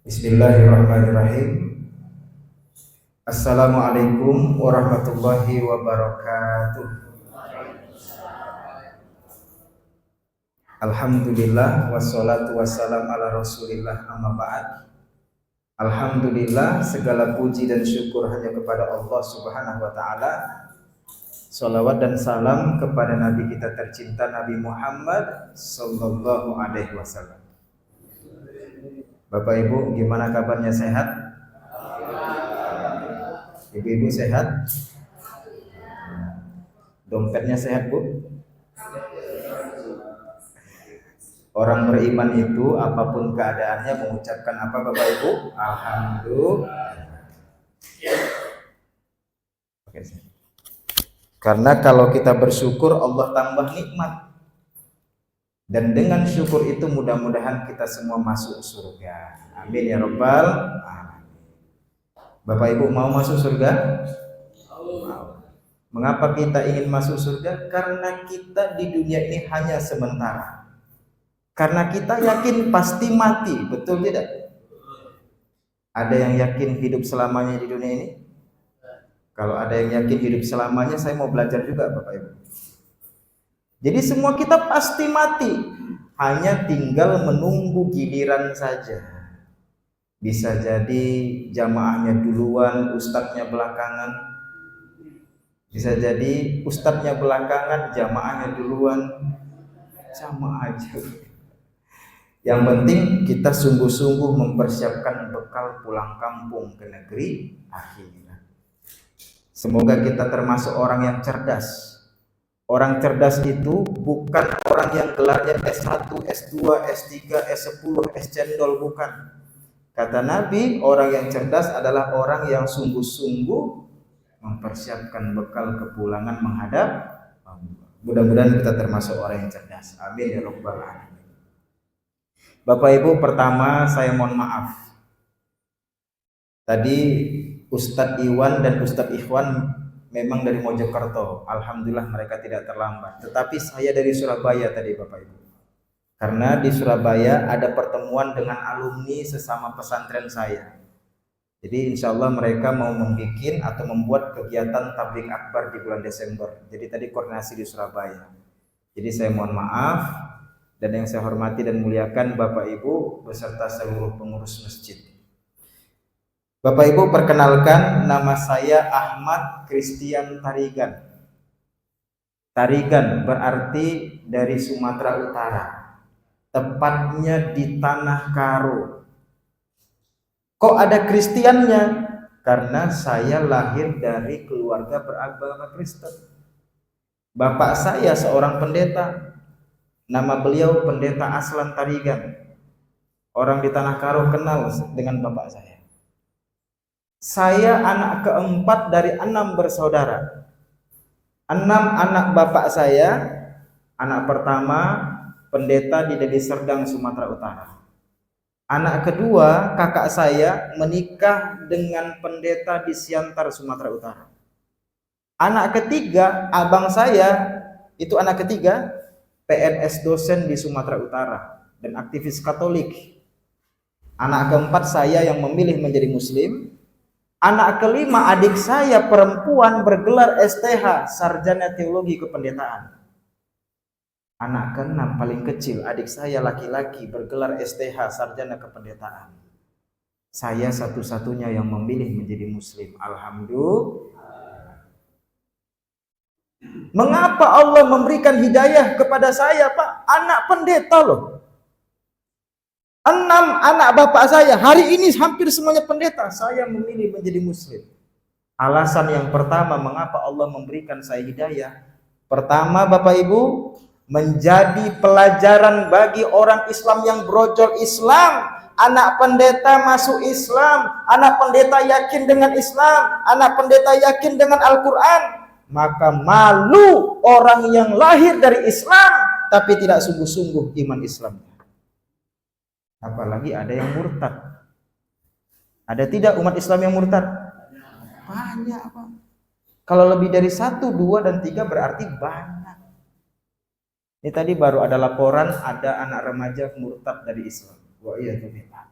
Bismillahirrahmanirrahim. Assalamualaikum warahmatullahi wabarakatuh. Alhamdulillah wassalatu wassalam ala rasulillah amma ba'd. Alhamdulillah, segala puji dan syukur hanya kepada Allah subhanahu wa ta'ala. Salawat dan salam kepada Nabi kita tercinta Nabi Muhammad sallallahu alaihi wasallam. Bapak Ibu, gimana kabarnya, sehat? Ibu-ibu sehat? Dompetnya sehat, Bu? Orang beriman itu apapun keadaannya mengucapkan apa, Bapak Ibu? Alhamdulillah. Karena kalau kita bersyukur, Allah tambah nikmat. Dan dengan syukur itu mudah-mudahan kita semua masuk surga. Amin ya rabbal alamin. Bapak Ibu mau masuk surga? Mau. Mengapa kita ingin masuk surga? Karena kita di dunia ini hanya sementara. Karena kita yakin pasti mati, betul tidak? Ada yang yakin hidup selamanya di dunia ini? Kalau ada yang yakin hidup selamanya, saya mau belajar juga, Bapak Ibu. Jadi semua kita pasti mati, hanya tinggal menunggu giliran saja. Bisa jadi jamaahnya duluan, ustadznya belakangan. Bisa jadi ustadznya belakangan, jamaahnya duluan. Sama aja. Yang penting kita sungguh-sungguh mempersiapkan bekal pulang kampung ke negeri akhirat. Semoga kita termasuk orang yang cerdas. Orang cerdas itu bukan orang yang gelarnya S1, S2, S3, S10, S cendol, bukan. Kata Nabi, orang yang cerdas adalah orang yang sungguh-sungguh mempersiapkan bekal kepulangan menghadap Allah. Mudah-mudahan kita termasuk orang yang cerdas. Amin ya rabbal alamin. Bapak Ibu, pertama saya mohon maaf. Tadi Ustadz Iwan dan Ustadz Ikhwan memang dari Mojokerto, alhamdulillah mereka tidak terlambat. Tetapi saya dari Surabaya tadi, Bapak Ibu. Karena di Surabaya ada pertemuan dengan alumni sesama pesantren saya. Jadi insya Allah mereka mau membuat kegiatan tabligh akbar di bulan Desember. Jadi tadi koordinasi di Surabaya. Jadi saya mohon maaf, dan yang saya hormati dan muliakan Bapak Ibu beserta seluruh pengurus masjid. Bapak Ibu, perkenalkan, nama saya Ahmad Christian Tarigan. Tarigan berarti dari Sumatera Utara, tepatnya di Tanah Karo. Kok ada Kristiannya? Karena saya lahir dari keluarga beragama Kristen. Bapak saya seorang pendeta, nama beliau Pendeta Aslan Tarigan. Orang di Tanah Karo kenal dengan bapak saya. Saya anak keempat dari 6 bersaudara. 6 anak bapak saya. Anak pertama pendeta di Deli Serdang, Sumatera Utara. Anak kedua kakak saya menikah dengan pendeta di Siantar, Sumatera Utara. Anak ketiga abang saya, itu anak ketiga, PNS dosen di Sumatera Utara dan aktivis Katolik. Anak keempat saya yang memilih menjadi Muslim. Anak kelima adik saya perempuan bergelar STH, Sarjana Teologi Kependetaan. Anak keenam paling kecil adik saya laki-laki bergelar STH, Sarjana Kependetaan. Saya satu-satunya yang memilih menjadi Muslim. Alhamdulillah. Mengapa Allah memberikan hidayah kepada saya, Pak? Anak pendeta loh. 6 anak bapak saya, hari ini hampir semuanya pendeta. Saya memilih menjadi Muslim. Alasan yang pertama mengapa Allah memberikan saya hidayah. Pertama, Bapak Ibu, menjadi pelajaran bagi orang Islam yang brojol Islam. Anak pendeta masuk Islam, anak pendeta yakin dengan Islam, anak pendeta yakin dengan Al-Quran. Maka malu orang yang lahir dari Islam tapi tidak sungguh-sungguh iman Islamnya. Apalagi ada yang murtad. Ada tidak umat Islam yang murtad? Banyak, Pak. Kalau lebih dari 1, 2, dan 3 berarti banyak. Ini tadi baru ada laporan ada anak remaja murtad dari Islam. Wa iyadzubillah.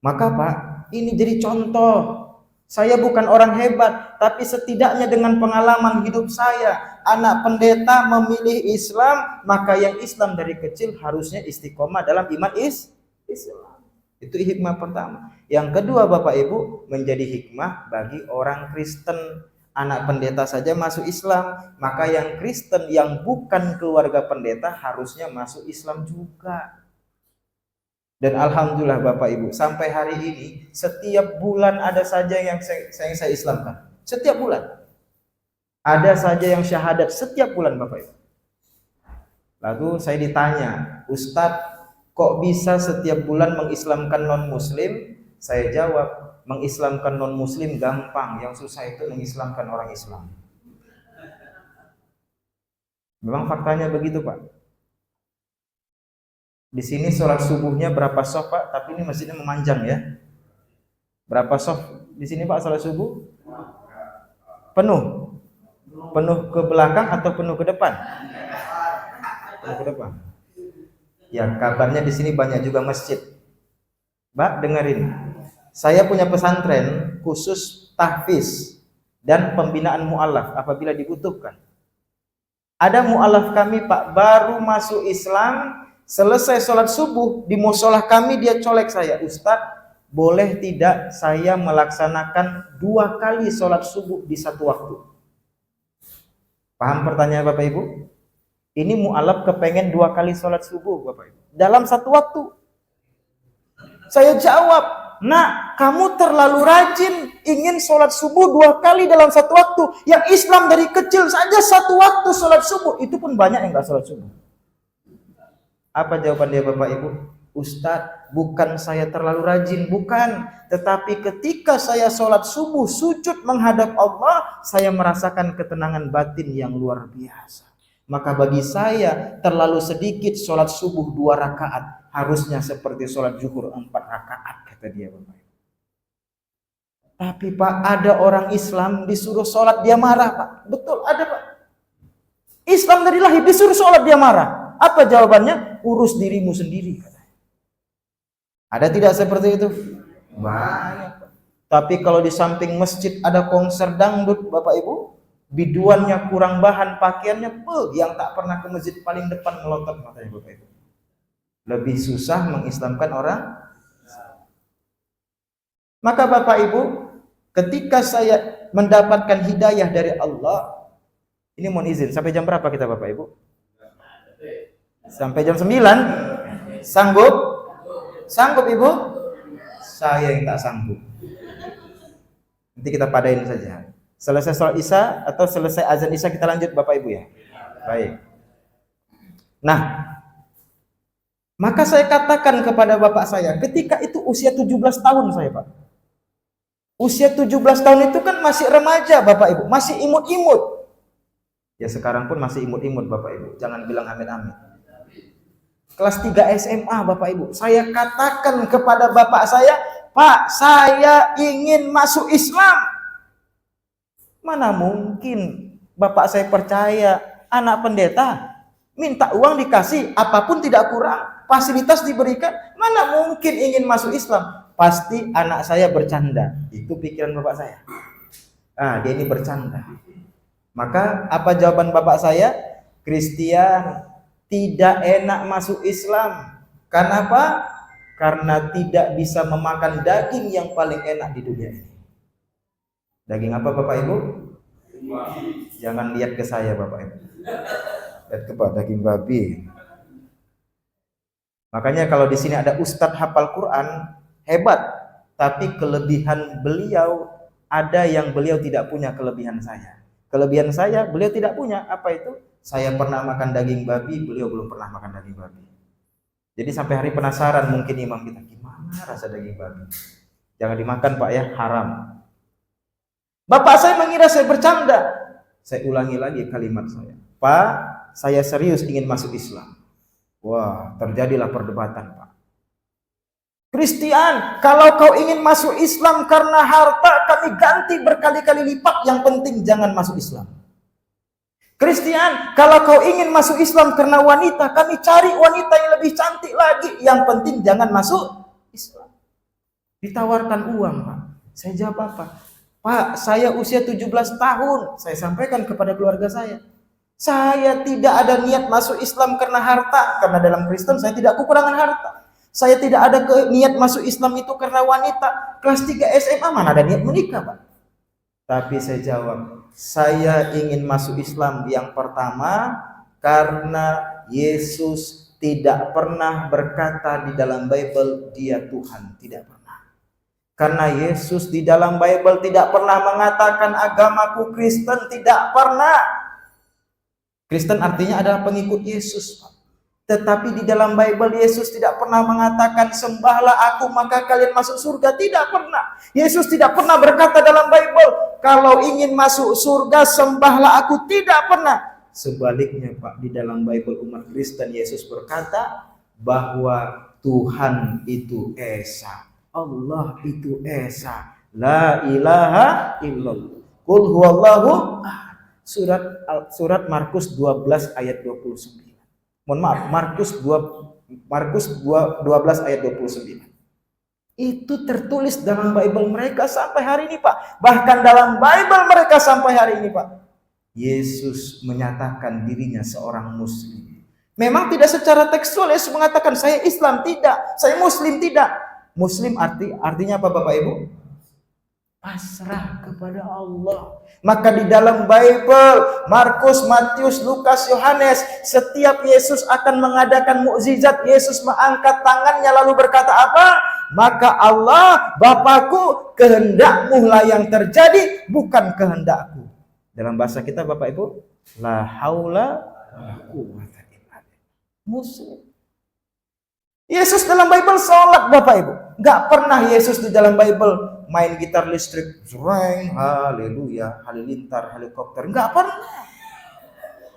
Maka Pak, ini jadi contoh. Saya bukan orang hebat, tapi setidaknya dengan pengalaman hidup saya, anak pendeta memilih Islam, maka yang Islam dari kecil harusnya istiqomah dalam iman Islam. Itu hikmah pertama. Yang kedua Bapak Ibu, menjadi hikmah bagi orang Kristen. Anak pendeta saja masuk Islam, maka yang Kristen yang bukan keluarga pendeta harusnya masuk Islam juga. Dan alhamdulillah Bapak Ibu, sampai hari ini setiap bulan ada saja yang saya Islamkan. Setiap bulan. Ada saja yang syahadat setiap bulan Bapak Ibu. Lalu saya ditanya, Ustadz, kok bisa setiap bulan mengislamkan non-muslim? Saya jawab, mengislamkan non-muslim gampang, yang susah itu mengislamkan orang Islam. Memang faktanya begitu Pak. Di sini sholat subuhnya berapa soft Pak? Tapi ini masjidnya memanjang ya. Berapa soft di sini Pak sholat subuh? Penuh. Penuh ke belakang atau penuh ke depan? Penuh ke depan. Ya, kabarnya di sini banyak juga masjid. Mbak, dengerin. Saya punya pesantren khusus tahfiz dan pembinaan mu'alaf apabila dibutuhkan. Ada mu'alaf kami Pak, baru masuk Islam, selesai sholat subuh di musolah kami, dia colek saya, Ustadz, boleh tidak saya melaksanakan 2 kali sholat subuh di satu waktu? Paham pertanyaan Bapak Ibu? Ini mu'alaf kepengen 2 kali sholat subuh Bapak Ibu dalam satu waktu. Saya jawab, nak, kamu terlalu rajin ingin sholat subuh 2 kali dalam satu waktu. Yang Islam dari kecil saja satu waktu sholat subuh, itu pun banyak yang gak sholat subuh. Apa jawaban dia Bapak Ibu? Ustadz, bukan saya terlalu rajin, bukan. Tetapi ketika saya sholat subuh, sujud menghadap Allah, saya merasakan ketenangan batin yang luar biasa. Maka bagi saya terlalu sedikit sholat subuh 2 rakaat. Harusnya seperti sholat zuhur 4 rakaat, kata dia Bapak Ibu. Tapi Pak, ada orang Islam disuruh sholat dia marah Pak. Betul, ada Pak. Islam dari lahir disuruh sholat dia marah. Apa jawabannya? Urus dirimu sendiri. Ada tidak seperti itu? Banyak. Tapi kalau di samping masjid ada konser dangdut Bapak Ibu, biduannya kurang bahan, pakaiannya yang tak pernah ke masjid paling depan melotot matanya Bapak Ibu. Lebih susah mengislamkan orang. Maka Bapak Ibu, ketika saya mendapatkan hidayah dari Allah, ini mohon izin, sampai jam berapa kita Bapak Ibu? Sampai jam 9. Sanggup? Sanggup Ibu? Saya yang tak sanggup. Nanti kita padain saja. Selesai sholat Isya atau selesai azan Isya kita lanjut Bapak Ibu ya? Baik. Nah, maka saya katakan kepada bapak saya, ketika itu usia 17 tahun saya Pak. Usia 17 tahun itu kan masih remaja Bapak Ibu, masih imut-imut. Ya sekarang pun masih imut-imut Bapak Ibu, jangan bilang amin-amin. Kelas 3 SMA Bapak Ibu, saya katakan kepada bapak saya, Pak, saya ingin masuk Islam. Mana mungkin bapak saya percaya, anak pendeta minta uang dikasih, apapun tidak kurang, fasilitas diberikan, mana mungkin ingin masuk Islam? Pasti anak saya bercanda. Itu pikiran bapak saya. Dia ini bercanda. Maka apa jawaban bapak saya? Kristian, tidak enak masuk Islam. Karena apa? Karena tidak bisa memakan daging yang paling enak di dunia ini. Daging apa Bapak Ibu? Jangan lihat ke saya Bapak Ibu. Lihat ke daging babi. Makanya kalau di sini ada ustadz hafal Quran, hebat. Tapi kelebihan beliau, ada yang beliau tidak punya kelebihan saya. Kelebihan saya, beliau tidak punya. Apa itu? Saya pernah makan daging babi, beliau belum pernah makan daging babi. Jadi sampai hari penasaran mungkin imam kita, gimana rasa daging babi? Jangan dimakan Pak ya, haram. Bapak saya mengira saya bercanda. Saya ulangi lagi kalimat saya. Pak, saya serius ingin masuk Islam. Wah, terjadilah perdebatan Pak. Kristian, kalau kau ingin masuk Islam karena harta, kami ganti berkali-kali lipat. Yang penting jangan masuk Islam. Kristian, kalau kau ingin masuk Islam karena wanita, kami cari wanita yang lebih cantik lagi. Yang penting jangan masuk Islam. Ditawarkan uang, Pak. Saya jawab apa? Pak, saya usia 17 tahun. Saya sampaikan kepada keluarga saya. Saya tidak ada niat masuk Islam karena harta. Karena dalam Kristen saya tidak kekurangan harta. Saya tidak ada niat masuk Islam itu karena wanita. Kelas 3 SMA mana ada niat menikah, Pak? Tapi saya jawab, saya ingin masuk Islam yang pertama karena Yesus tidak pernah berkata di dalam Bible dia Tuhan, tidak pernah. Karena Yesus di dalam Bible tidak pernah mengatakan agamaku Kristen, tidak pernah. Kristen artinya adalah pengikut Yesus, Pak. Tetapi di dalam Bible Yesus tidak pernah mengatakan sembahlah aku maka kalian masuk surga, tidak pernah. Yesus tidak pernah berkata dalam Bible kalau ingin masuk surga sembahlah aku, tidak pernah. Sebaliknya, Pak, di dalam Bible umat Kristen Yesus berkata bahwa Tuhan itu Esa, Allah itu Esa, la ilaha illallah, qul huwallahu ahad. Surat Markus 12 ayat 29. Mohon maaf, Markus 12 ayat 29. Itu tertulis dalam Bible mereka sampai hari ini, Pak. Bahkan dalam Bible mereka sampai hari ini, Pak, Yesus menyatakan dirinya seorang Muslim. Memang tidak secara tekstual Yesus mengatakan saya Islam, tidak. Saya Muslim, tidak. Muslim artinya apa, Bapak Ibu? Pasrah kepada Allah. Maka di dalam Bible Markus, Matius, Lukas, Yohanes, setiap Yesus akan mengadakan mukjizat, Yesus mengangkat tangannya lalu berkata apa? Maka Allah, Bapakku, kehendakmu lah yang terjadi, bukan kehendakku. Dalam bahasa kita, Bapak Ibu, la haula wala quwwata illa billah. Muslim. Yesus dalam Bible sholat, Bapak Ibu. Nggak pernah Yesus di dalam Bible main gitar listrik, zreng, haleluya, halilintar, helikopter. Nggak pernah.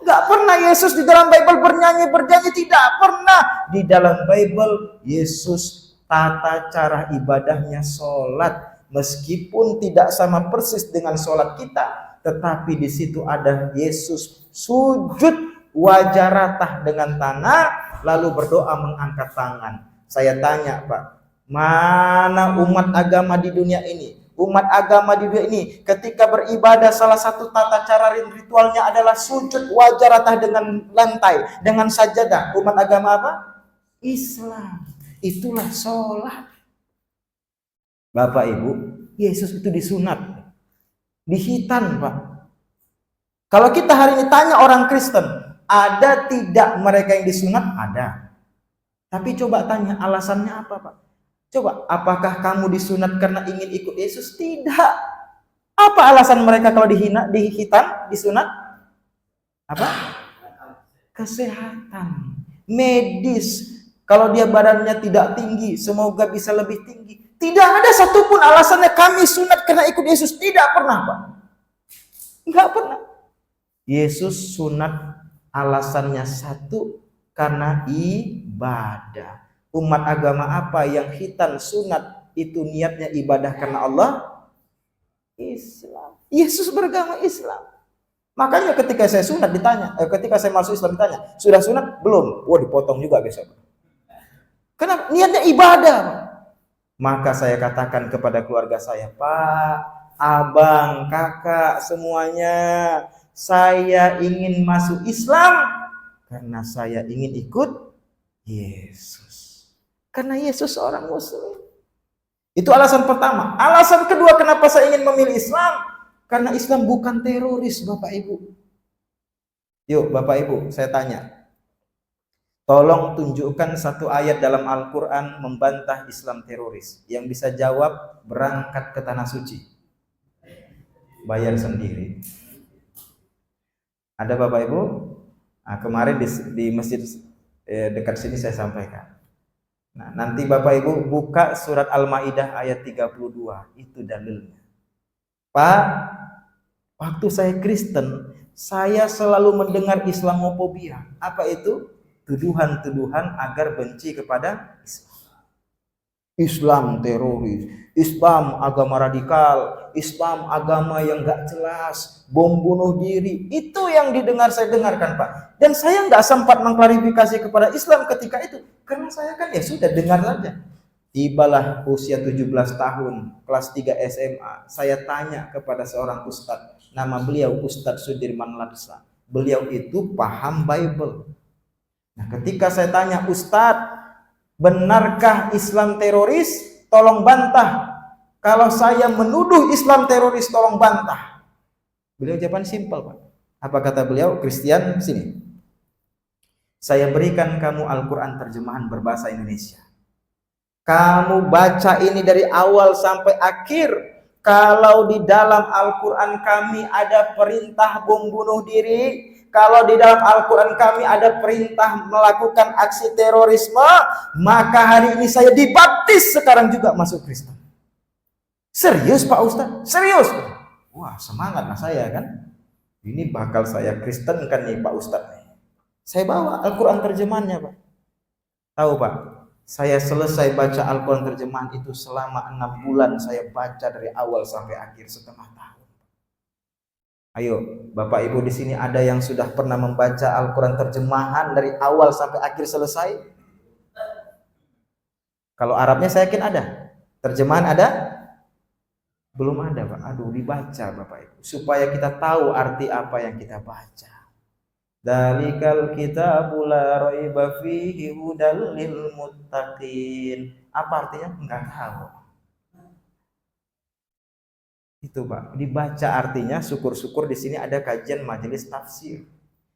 Nggak pernah Yesus di dalam Bible bernyanyi, tidak pernah. Di dalam Bible Yesus tata cara ibadahnya sholat. Meskipun tidak sama persis dengan sholat kita, tetapi di situ ada Yesus sujud wajah rata dengan tanah, lalu berdoa mengangkat tangan. Saya tanya, Pak, mana umat agama di dunia ini? Umat agama di dunia ini ketika beribadah salah satu tata cara ritualnya adalah sujud wajah rata dengan lantai, dengan sajadah. Umat agama apa? Islam. Itulah sholat. Bapak Ibu, Yesus itu disunat, dihitan, Pak. Kalau kita hari ini tanya orang Kristen, ada tidak mereka yang disunat? Ada. Tapi coba tanya alasannya apa, Pak? Coba, apakah kamu disunat karena ingin ikut Yesus? Tidak. Apa alasan mereka kalau dihitan, disunat? Apa? Kesehatan, medis. Kalau dia badannya tidak tinggi, semoga bisa lebih tinggi. Tidak ada satupun alasannya kami sunat karena ikut Yesus. Tidak pernah, Pak. Enggak pernah. Yesus sunat alasannya satu, karena ibadah. Umat agama apa yang hitan sunat itu niatnya ibadah karena Allah? Islam. Yesus beragama Islam. Makanya ketika saya sunat ditanya, ketika saya masuk Islam ditanya, sudah sunat? Belum. Wah, dipotong juga besok. Kenapa? Niatnya ibadah. Maka saya katakan kepada keluarga saya, Pak, abang, kakak, semuanya, saya ingin masuk Islam karena saya ingin ikut Yesus. Karena Yesus seorang Muslim. Itu alasan pertama. Alasan kedua kenapa saya ingin memilih Islam, karena Islam bukan teroris, Bapak Ibu. Yuk, Bapak Ibu, saya tanya. Tolong tunjukkan satu ayat dalam Al-Quran membantah Islam teroris. Yang bisa jawab berangkat ke Tanah Suci. Bayar sendiri. Ada Bapak Ibu? Nah, kemarin di masjid dekat sini saya sampaikan. Nah, nanti Bapak Ibu buka surat Al-Maidah ayat 32. Itu dalilnya. Pak, waktu saya Kristen, saya selalu mendengar Islamofobia. Apa itu? Tuduhan-tuduhan agar benci kepada Islam. Islam teroris, Islam agama radikal, Islam agama yang gak jelas, bom bunuh diri. Itu yang saya dengarkan, Pak. Dan saya nggak sempat mengklarifikasi kepada Islam ketika itu, karena saya kan ya sudah dengar saja. Tibalah usia 17 tahun, kelas 3 SMA. Saya tanya kepada seorang ustadz, nama beliau Ustadz Sudirman Laksa. Beliau itu paham Bible. Nah, ketika saya tanya, Ustadz, benarkah Islam teroris? Tolong bantah. Kalau saya menuduh Islam teroris, tolong bantah. Beliau jawaban simpel, Pak. Apa kata beliau? Kristen, sini. Saya berikan kamu Al-Quran terjemahan berbahasa Indonesia. Kamu baca ini dari awal sampai akhir. Kalau di dalam Al-Quran kami ada perintah bom bunuh diri, kalau di dalam Al-Quran kami ada perintah melakukan aksi terorisme, maka hari ini saya dibaptis, sekarang juga masuk Kristen. Serius Pak Ustaz? Serius? Wah, semangat lah saya kan. Ini bakal saya Kristen kan nih Pak Ustaz. Saya bawa Al-Quran terjemahannya Pak. Tahu Pak? Saya selesai baca Al-Quran terjemahan itu selama 6 bulan. Saya baca dari awal sampai akhir setengah tahun. Ayo, Bapak Ibu di sini ada yang sudah pernah membaca Al-Quran terjemahan dari awal sampai akhir selesai? Kalau Arabnya saya yakin ada. Terjemahan ada? Belum ada Pak. Aduh, dibaca Bapak Ibu. Supaya kita tahu arti apa yang kita baca. Dalikal kitabul la raiba fihi hudal lil muttaqin. Apa artinya? Enggak tahu. Itu Pak, dibaca artinya. Syukur-syukur di sini ada kajian majelis tafsir.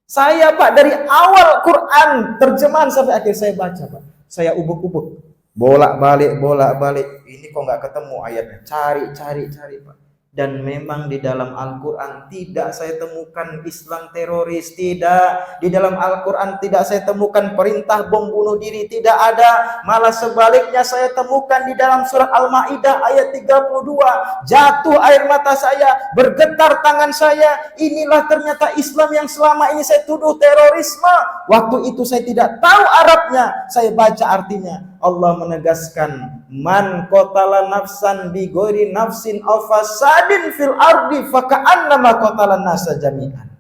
Saya Pak dari awal Quran terjemahan sampai akhir saya baca Pak. Saya ubek-ubek, bolak-balik. Ini kok nggak ketemu ayatnya? Cari Pak. Dan memang di dalam Al-Quran tidak saya temukan Islam teroris, tidak. Di dalam Al-Quran tidak saya temukan perintah bom bunuh diri, tidak ada. Malah sebaliknya saya temukan di dalam surat Al-Ma'idah ayat 32. Jatuh air mata saya, bergetar tangan saya. Inilah ternyata Islam yang selama ini saya tuduh terorisme. Waktu itu saya tidak tahu Arabnya, saya baca artinya. Allah menegaskan, man qatala nafsan bi ghairi nafsin aw fasadin fil ardi faka'annama qatala nasa jami'an.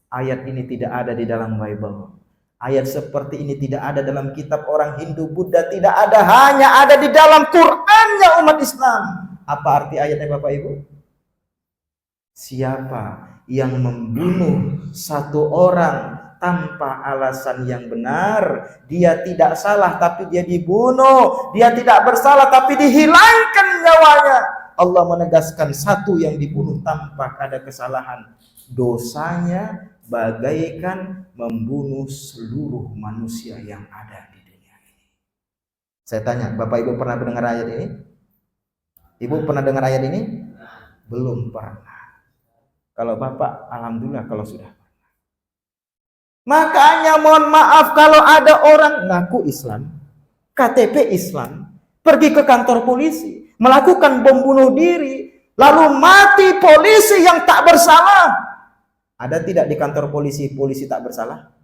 Ayat ini tidak ada di dalam Bible. Ayat seperti ini tidak ada dalam kitab orang Hindu, Buddha, tidak ada, hanya ada di dalam Qur'annya umat Islam. Apa arti ayatnya Bapak Ibu? Siapa yang membunuh satu orang tanpa alasan yang benar, dia tidak salah tapi dia dibunuh, dia tidak bersalah tapi dihilangkan nyawanya. Allah menegaskan satu yang dibunuh tanpa ada kesalahan, dosanya bagaikan membunuh seluruh manusia yang ada di dunia ini. Saya tanya, Bapak Ibu pernah dengar ayat ini? Ibu pernah dengar ayat ini? Belum pernah. Kalau Bapak, alhamdulillah kalau sudah. Makanya mohon maaf kalau ada orang ngaku Islam, KTP Islam, pergi ke kantor polisi, melakukan bom bunuh diri, lalu mati polisi yang tak bersalah. Ada tidak di kantor polisi tak bersalah?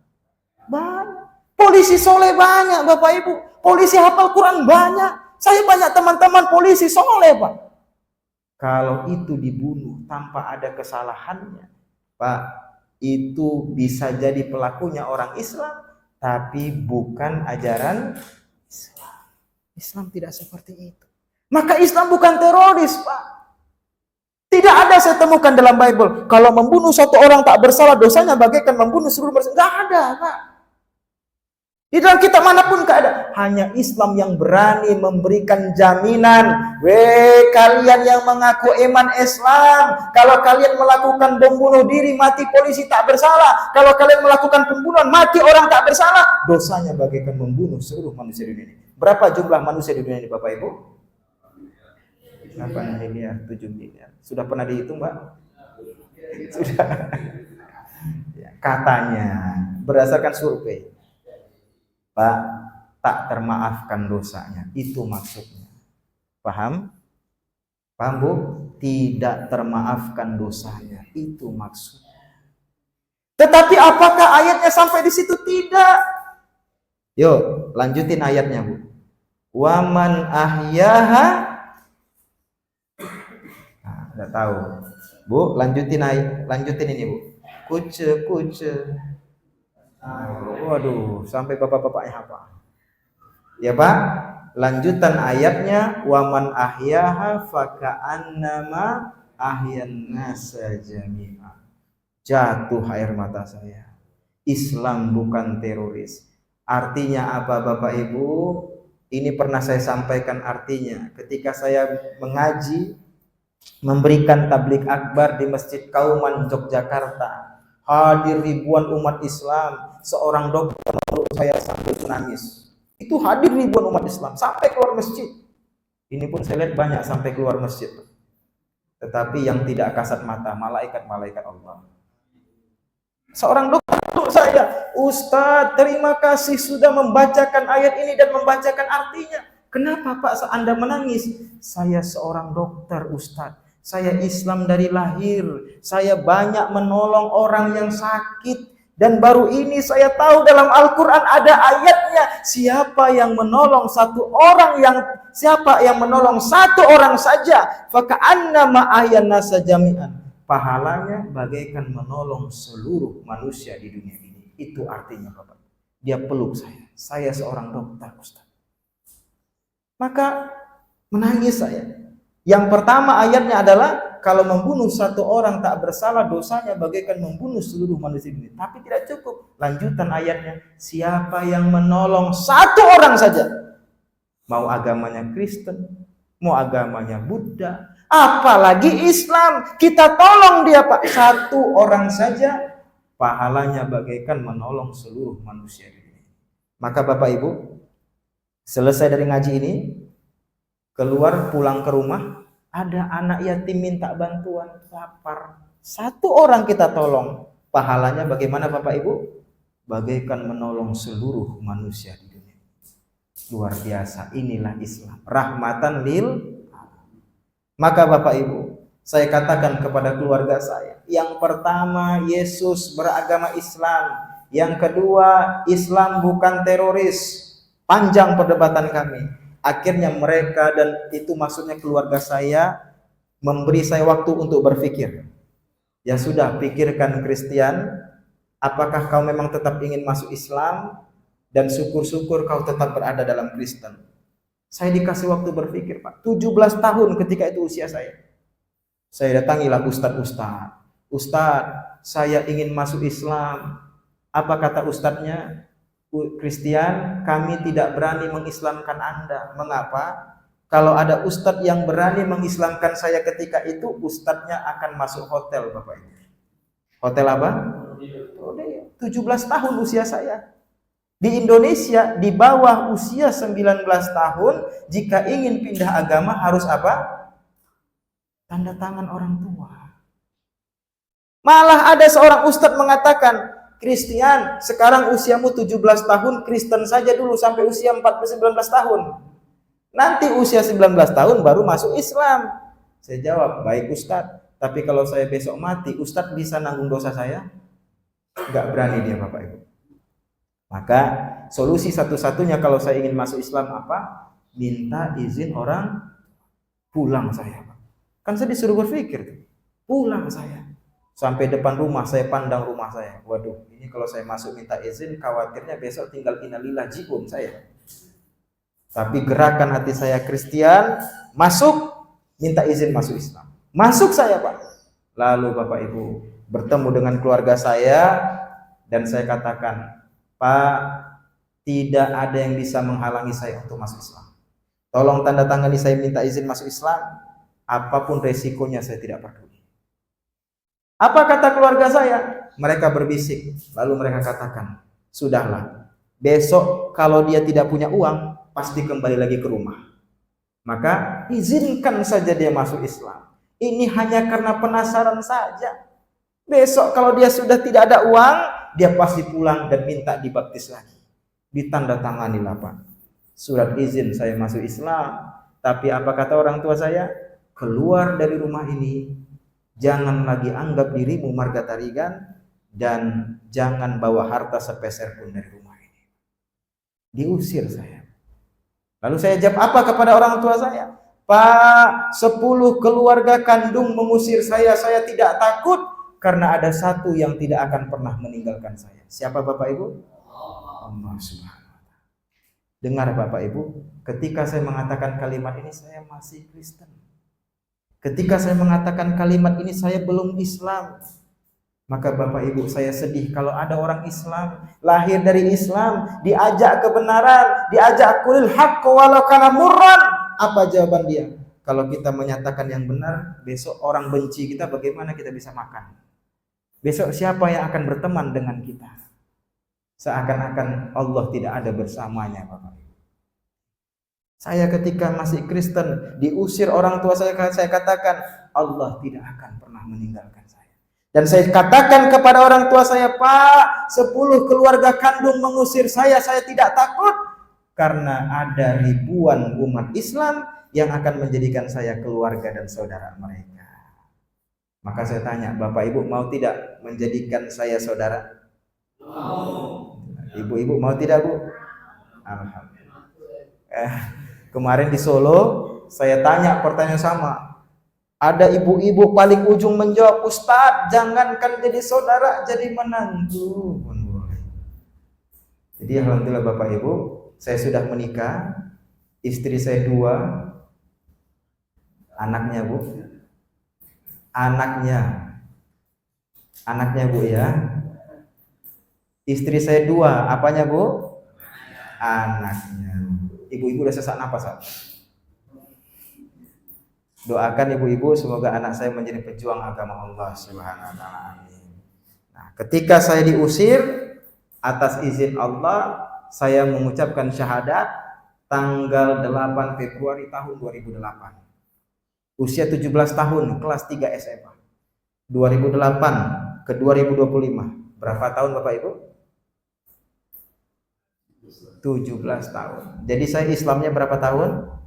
Banyak. Polisi soleh banyak Bapak Ibu. Polisi hafal Quran banyak. Saya banyak teman-teman polisi soleh Pak. Kalau itu dibunuh tanpa ada kesalahannya, Pak, itu bisa jadi pelakunya orang Islam, tapi bukan ajaran Islam. Islam tidak seperti itu. Maka Islam bukan teroris, Pak. Tidak ada saya temukan dalam Bible, kalau membunuh satu orang tak bersalah, dosanya bagaikan membunuh seluruh bersalah. Tidak ada, Pak. Di dalam kitab manapun keadaan, hanya Islam yang berani memberikan jaminan. Kalian yang mengaku iman Islam, kalau kalian melakukan bom bunuh diri, mati polisi tak bersalah. Kalau kalian melakukan pembunuhan, mati orang tak bersalah, dosanya bagaikan membunuh seluruh manusia di dunia ini. Berapa jumlah manusia di dunia ini Bapak Ibu? 8 miliar, 7 miliar. Sudah pernah dihitung Pak? Sudah. Ya, katanya berdasarkan survei, Pak, tak termaafkan dosanya. Itu maksudnya. Paham? Paham Bu? Tidak termaafkan dosanya. Itu maksudnya. Tetapi apakah ayatnya sampai di situ? Tidak. Yuk, lanjutin ayatnya Bu. Waman ahyaha. Nah, enggak tahu. Bu, lanjutin ini Bu. Kuce. Waduh, sampai bapak-bapaknya hafal. Ya Pak, Lanjutan ayatnya, waman ahyaha faka'annama ahyan nasa jami'a. Jatuh air mata saya. Islam bukan teroris. Artinya apa Bapak Ibu? Ini pernah saya sampaikan artinya ketika saya mengaji, memberikan tablik akbar di Masjid Kauman Yogyakarta. Hadir ribuan umat Islam. Seorang dokter menurut saya sampai menangis. Itu hadir ribuan umat Islam sampai keluar masjid. Ini pun saya lihat banyak sampai keluar masjid. Tetapi yang tidak kasat mata, malaikat-malaikat Allah. Seorang dokter saya, Ustadz, terima kasih sudah membacakan ayat ini dan membacakan artinya. Kenapa Pak Anda menangis? Saya seorang dokter, Ustadz. Saya Islam dari lahir. Saya banyak menolong orang yang sakit. Dan baru ini saya tahu dalam Al-Quran ada ayatnya, siapa yang menolong satu orang saja, faka'annama ahyan nasa jami'an, pahalanya bagaikan menolong seluruh manusia di dunia ini. Itu artinya Bapak. Dia peluk saya seorang dokter, Ustaz. Maka menangis saya. Yang pertama ayatnya adalah kalau membunuh satu orang tak bersalah, dosanya bagaikan membunuh seluruh manusia ini. Tapi tidak cukup. Lanjutan ayatnya, siapa yang menolong satu orang saja, mau agamanya Kristen, mau agamanya Buddha, apalagi Islam, kita tolong dia Pak, satu orang saja, pahalanya bagaikan menolong seluruh manusia ini. Maka Bapak Ibu, selesai dari ngaji ini, keluar pulang ke rumah, ada anak yatim minta bantuan, lapar. Satu orang kita tolong, pahalanya bagaimana Bapak Ibu? Bagaikan menolong seluruh manusia di dunia. Luar biasa, inilah Islam. Rahmatan lil alamin. Maka Bapak Ibu, saya katakan kepada keluarga saya, yang pertama Yesus beragama Islam, yang kedua Islam bukan teroris. Panjang perdebatan kami. Akhirnya mereka, dan itu maksudnya keluarga saya, memberi saya waktu untuk berpikir. Ya sudah, pikirkan Kristen, apakah kau memang tetap ingin masuk Islam, dan syukur-syukur kau tetap berada dalam Kristen. Saya dikasih waktu berpikir Pak, 17 tahun ketika itu usia saya. Saya datangilah Ustadz, saya ingin masuk Islam. Apa kata Ustadznya? Kristen, kami tidak berani mengislamkan Anda. Mengapa? Kalau ada ustadz yang berani mengislamkan saya ketika itu, ustadznya akan masuk hotel Bapak Ibu. Hotel apa? 17 tahun usia saya. Di Indonesia, di bawah usia 19 tahun, jika ingin pindah agama harus apa? Tanda tangan orang tua. Malah ada seorang ustadz mengatakan, Kristen, sekarang usiamu 17 tahun, Kristen saja dulu sampai usia 19 tahun. Nanti usia 19 tahun baru masuk Islam. Saya jawab, baik Ustadz, tapi kalau saya besok mati, Ustadz bisa nanggung dosa saya? Enggak berani dia Bapak Ibu. Maka solusi satu-satunya kalau saya ingin masuk Islam apa? Minta izin orang, pulang saya. Kan saya disuruh berpikir, pulang saya. Sampai depan rumah, saya pandang rumah saya. Waduh, ini kalau saya masuk minta izin, khawatirnya besok tinggal innalillah jiun saya. Tapi gerakan hati saya Kristen, masuk, minta izin masuk Islam. Masuk saya Pak. Lalu Bapak Ibu, bertemu dengan keluarga saya, dan saya katakan, Pak, tidak ada yang bisa menghalangi saya untuk masuk Islam. Tolong tanda tangani saya minta izin masuk Islam. Apapun resikonya saya tidak peduli. Apa kata keluarga saya? Mereka berbisik. Lalu mereka katakan, sudahlah, besok kalau dia tidak punya uang, pasti kembali lagi ke rumah. Maka izinkan saja dia masuk Islam. Ini hanya karena penasaran saja. Besok kalau dia sudah tidak ada uang, dia pasti pulang dan minta dibaptis lagi. Ditandatangani Pak. Surat izin saya masuk Islam. Tapi apa kata orang tua saya? Keluar dari rumah ini, jangan lagi anggap dirimu marga tarigan, dan jangan bawa harta sepeser pun dari rumah ini. Diusir saya. Lalu saya jawab apa kepada orang tua saya? Pak, 10 keluarga kandung mengusir saya tidak takut, karena ada satu yang tidak akan pernah meninggalkan saya. Siapa Bapak Ibu? Allah Subhanahu wa ta'ala. Dengar Bapak Ibu, ketika saya mengatakan kalimat ini saya masih Kristen. Ketika saya mengatakan kalimat ini saya belum Islam. Maka Bapak Ibu saya sedih kalau ada orang Islam, lahir dari Islam, diajak kebenaran, diajak qulil haqq walau kana murran. Apa jawaban dia? Kalau kita menyatakan yang benar, besok orang benci kita, bagaimana kita bisa makan? Besok siapa yang akan berteman dengan kita? Seakan-akan Allah tidak ada bersamanya, Bapak Ibu. Saya ketika masih Kristen, diusir orang tua saya katakan, Allah tidak akan pernah meninggalkan saya. Dan saya katakan kepada orang tua saya, Pak, 10 keluarga kandung mengusir saya tidak takut. Karena ada ribuan umat Islam yang akan menjadikan saya keluarga dan saudara mereka. Maka saya tanya, Bapak Ibu mau tidak menjadikan saya saudara? Mau. Ibu-ibu mau tidak, Bu? Alhamdulillah. Kemarin di Solo saya tanya pertanyaan sama. Ada ibu-ibu paling ujung menjawab, Ustadz, jangankan jadi saudara, jadi menantu pun boleh. Jadi alhamdulillah Bapak Ibu, saya sudah menikah, istri saya 2, anaknya Bu. Anaknya Bu ya. Istri saya 2, apanya Bu? Anaknya. Ibu-ibu udah sesak napas, Pak. Doakan ibu-ibu semoga anak saya menjadi pejuang agama Allah Subhanahu wa taala. Amin. Nah, ketika saya diusir atas izin Allah, saya mengucapkan syahadat tanggal 8 Februari tahun 2008. Usia 17 tahun, kelas 3 SMA. 2008 ke 2025. Berapa tahun Bapak Ibu? 17 tahun. Jadi saya Islamnya berapa tahun?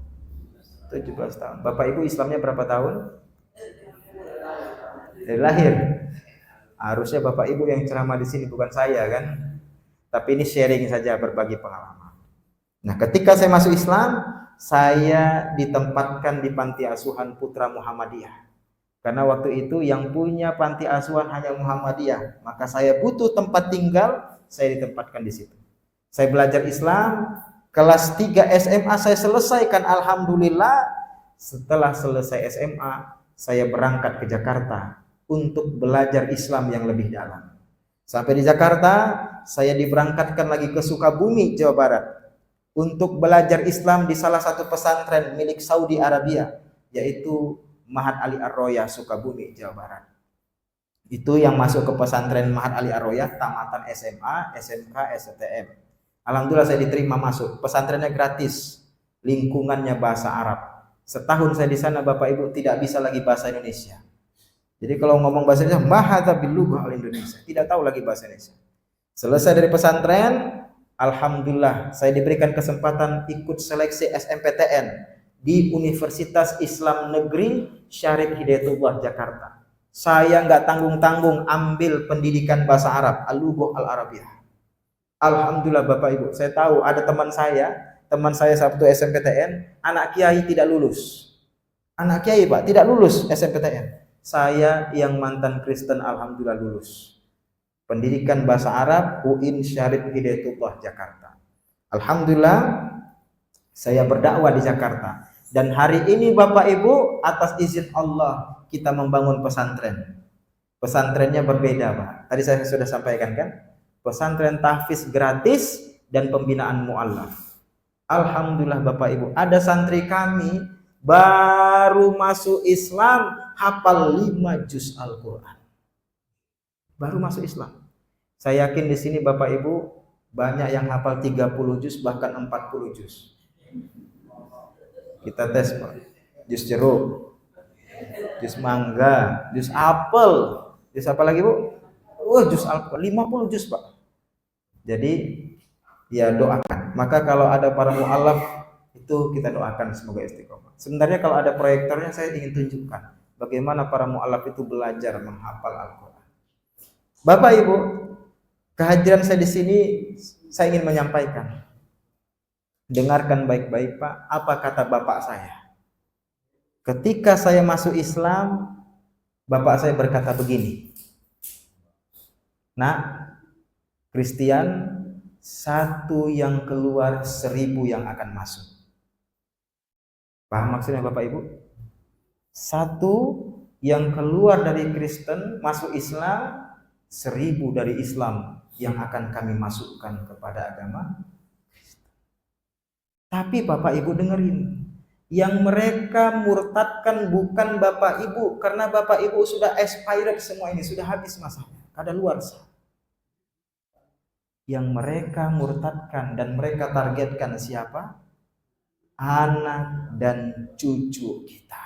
17 tahun. Bapak Ibu Islamnya berapa tahun? Dari lahir. Harusnya Bapak Ibu yang ceramah di sini, bukan saya kan. Tapi ini sharing saja, berbagi pengalaman. Nah, ketika saya masuk Islam, saya ditempatkan di panti asuhan Putra Muhammadiyah. Karena waktu itu yang punya panti asuhan hanya Muhammadiyah, maka saya butuh tempat tinggal, saya ditempatkan di situ. Saya belajar Islam, kelas 3 SMA saya selesaikan, alhamdulillah. Setelah selesai SMA, saya berangkat ke Jakarta untuk belajar Islam yang lebih dalam. Sampai di Jakarta, saya diberangkatkan lagi ke Sukabumi, Jawa Barat, untuk belajar Islam di salah satu pesantren milik Saudi Arabia, yaitu Mahat Ali Ar-Royah, Sukabumi, Jawa Barat. Itu yang masuk ke pesantren Mahat Ali Ar-Royah, tamatan SMA, SMK, STM. Alhamdulillah saya diterima masuk. Pesantrennya gratis, lingkungannya bahasa Arab. Setahun saya di sana Bapak Ibu tidak bisa lagi bahasa Indonesia. Jadi kalau ngomong bahasa Indonesia, mahadza bilughah al-Indonesia, tidak tahu lagi bahasa Indonesia. Selesai dari pesantren, alhamdulillah saya diberikan kesempatan ikut seleksi SMPTN di Universitas Islam Negeri Syarif Hidayatullah Jakarta. Saya nggak tanggung-tanggung ambil pendidikan bahasa Arab, al-lughah al-Arabiyah. Alhamdulillah Bapak Ibu, saya tahu ada teman saya Sabtu SMPTN, anak kiai tidak lulus. Anak kiai Pak, tidak lulus SMPTN. Saya yang mantan Kristen alhamdulillah lulus. Pendidikan bahasa Arab UIN Syarif Hidayatullah Jakarta. Alhamdulillah saya berdakwah di Jakarta. Dan hari ini Bapak Ibu atas izin Allah kita membangun pesantren. Pesantrennya berbeda Pak. Tadi saya sudah sampaikan kan? Pesantren tahfiz gratis dan pembinaan mu'allaf. Alhamdulillah Bapak Ibu, ada santri kami baru masuk Islam hafal 5 juz Al-Quran. Baru masuk Islam. Saya yakin di sini Bapak Ibu banyak yang hafal 30 juz bahkan 40 juz. Kita tes Pak. Juz jeruk, juz mangga, juz apel, juz apa lagi Bu? Juz Al-Quran 50 juz Pak. Jadi ya doakan. Maka kalau ada para mu'alaf itu kita doakan semoga istiqomah. Sebenarnya kalau ada proyektornya saya ingin tunjukkan bagaimana para mu'alaf itu belajar menghafal Al-Quran. Bapak Ibu, kehadiran saya di sini saya ingin menyampaikan. Dengarkan baik-baik Pak, apa kata bapak saya. Ketika saya masuk Islam, bapak saya berkata begini. Nah, Christian, satu yang keluar, 1000 yang akan masuk. Paham maksudnya Bapak Ibu? Satu yang keluar dari Kristen masuk Islam, 1000 dari Islam yang akan kami masukkan kepada agama Kristen. Tapi Bapak Ibu dengerin, yang mereka murtadkan bukan Bapak Ibu, karena Bapak Ibu sudah expired semua ini, sudah habis masanya, kadaluarsa. Yang mereka murtadkan dan mereka targetkan siapa? Anak dan cucu kita.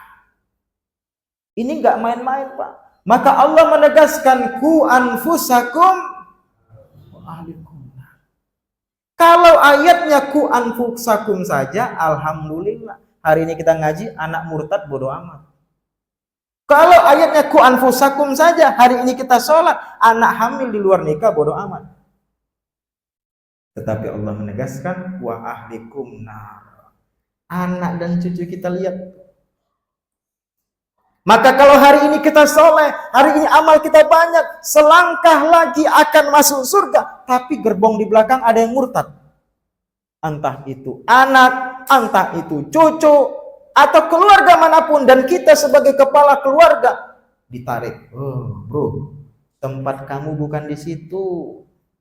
Ini enggak main-main, Pak. Maka Allah menegaskan ku anfusakum wa ahlikum. Kalau ayatnya ku anfusakum saja, alhamdulillah. Hari ini kita ngaji anak murtad bodoh amat. Kalau ayatnya ku anfusakum saja, hari ini kita sholat, anak hamil di luar nikah bodoh amat. Tetapi Allah menegaskan wa ahlikum nar. Anak dan cucu kita lihat. Maka kalau hari ini kita soleh, hari ini amal kita banyak, selangkah lagi akan masuk surga. Tapi gerbong di belakang ada yang murtad. Entah itu anak, entah itu cucu, atau keluarga manapun. Dan kita sebagai kepala keluarga ditarik. Oh bro, tempat kamu bukan di situ.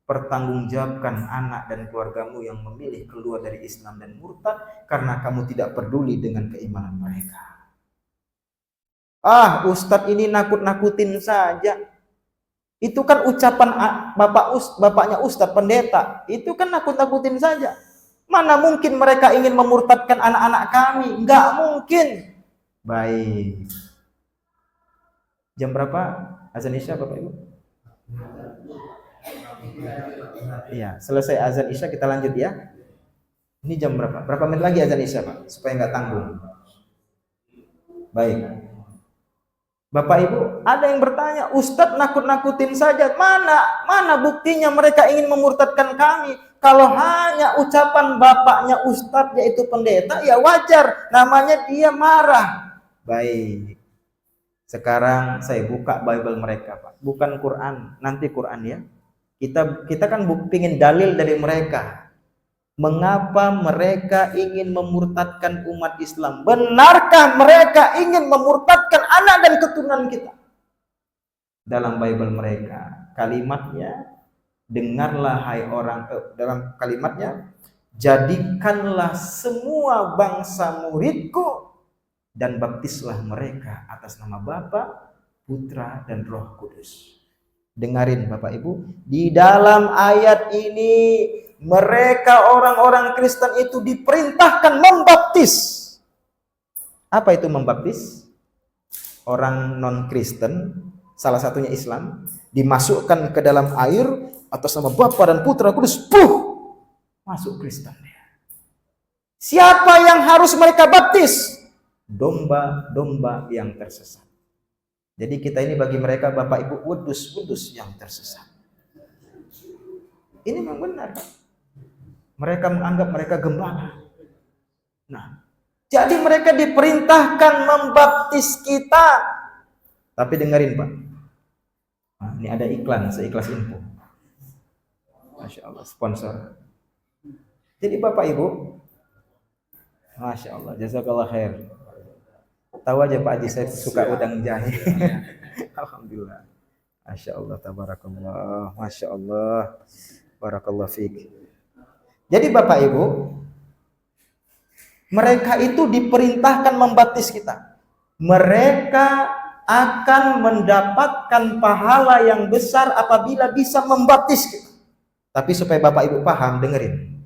Pertanggungjawabkan anak dan keluargamu yang memilih keluar dari Islam dan murtad karena kamu tidak peduli dengan keimanan mereka. Ah, Ustadz ini nakut-nakutin saja. Itu kan ucapan bapaknya Ustadz pendeta. Itu kan nakut-nakutin saja. Mana mungkin mereka ingin memurtadkan anak-anak kami? Enggak mungkin. Baik. Jam berapa azan Isya Bapak Ibu? Iya, selesai azan Isya kita lanjut ya. Ini jam berapa? Berapa menit lagi azan Isya Pak? Supaya nggak tanggung. Baik. Bapak Ibu, ada yang bertanya, Ustadz nakut-nakutin saja. Mana buktinya mereka ingin memurtadkan kami? Kalau hanya ucapan bapaknya Ustadz yaitu pendeta, ya wajar. Namanya dia marah. Baik. Sekarang saya buka Bible mereka Pak. Bukan Quran, nanti Quran ya. Kita kan ingin dalil dari mereka. Mengapa mereka ingin memurtadkan umat Islam? Benarkah mereka ingin memurtadkan anak dan keturunan kita? Dalam Bible mereka, kalimatnya, dengarlah hai orang, dalam kalimatnya, jadikanlah semua bangsa muridku dan baptislah mereka atas nama Bapa, Putra, dan Roh Kudus. Dengarin Bapak Ibu, di dalam ayat ini mereka orang-orang Kristen itu diperintahkan membaptis. Apa itu membaptis? Orang non-Kristen, salah satunya Islam, dimasukkan ke dalam air atas nama Bapa dan Putra Kudus, masuk Kristen. Siapa yang harus mereka baptis? Domba-domba yang tersesat. Jadi kita ini bagi mereka Bapak Ibu wedus yang tersesat. Ini memang benar. Mereka menganggap mereka gembala. Nah, jadi mereka diperintahkan membaptis kita. Tapi dengerin Pak. Nah, ini ada iklan, seikhlas info. Masya Allah, sponsor. Jadi Bapak Ibu, Masya Allah, jazakallah khair. Tahu aja Pak Haji saya suka udang jahe. Alhamdulillah. Masya Allah, tabarakallah. Masya Allah, barakallah fiik. Jadi Bapak Ibu, mereka itu diperintahkan membaptis kita. Mereka akan mendapatkan pahala yang besar apabila bisa membaptis kita. Tapi supaya Bapak Ibu paham, dengerin.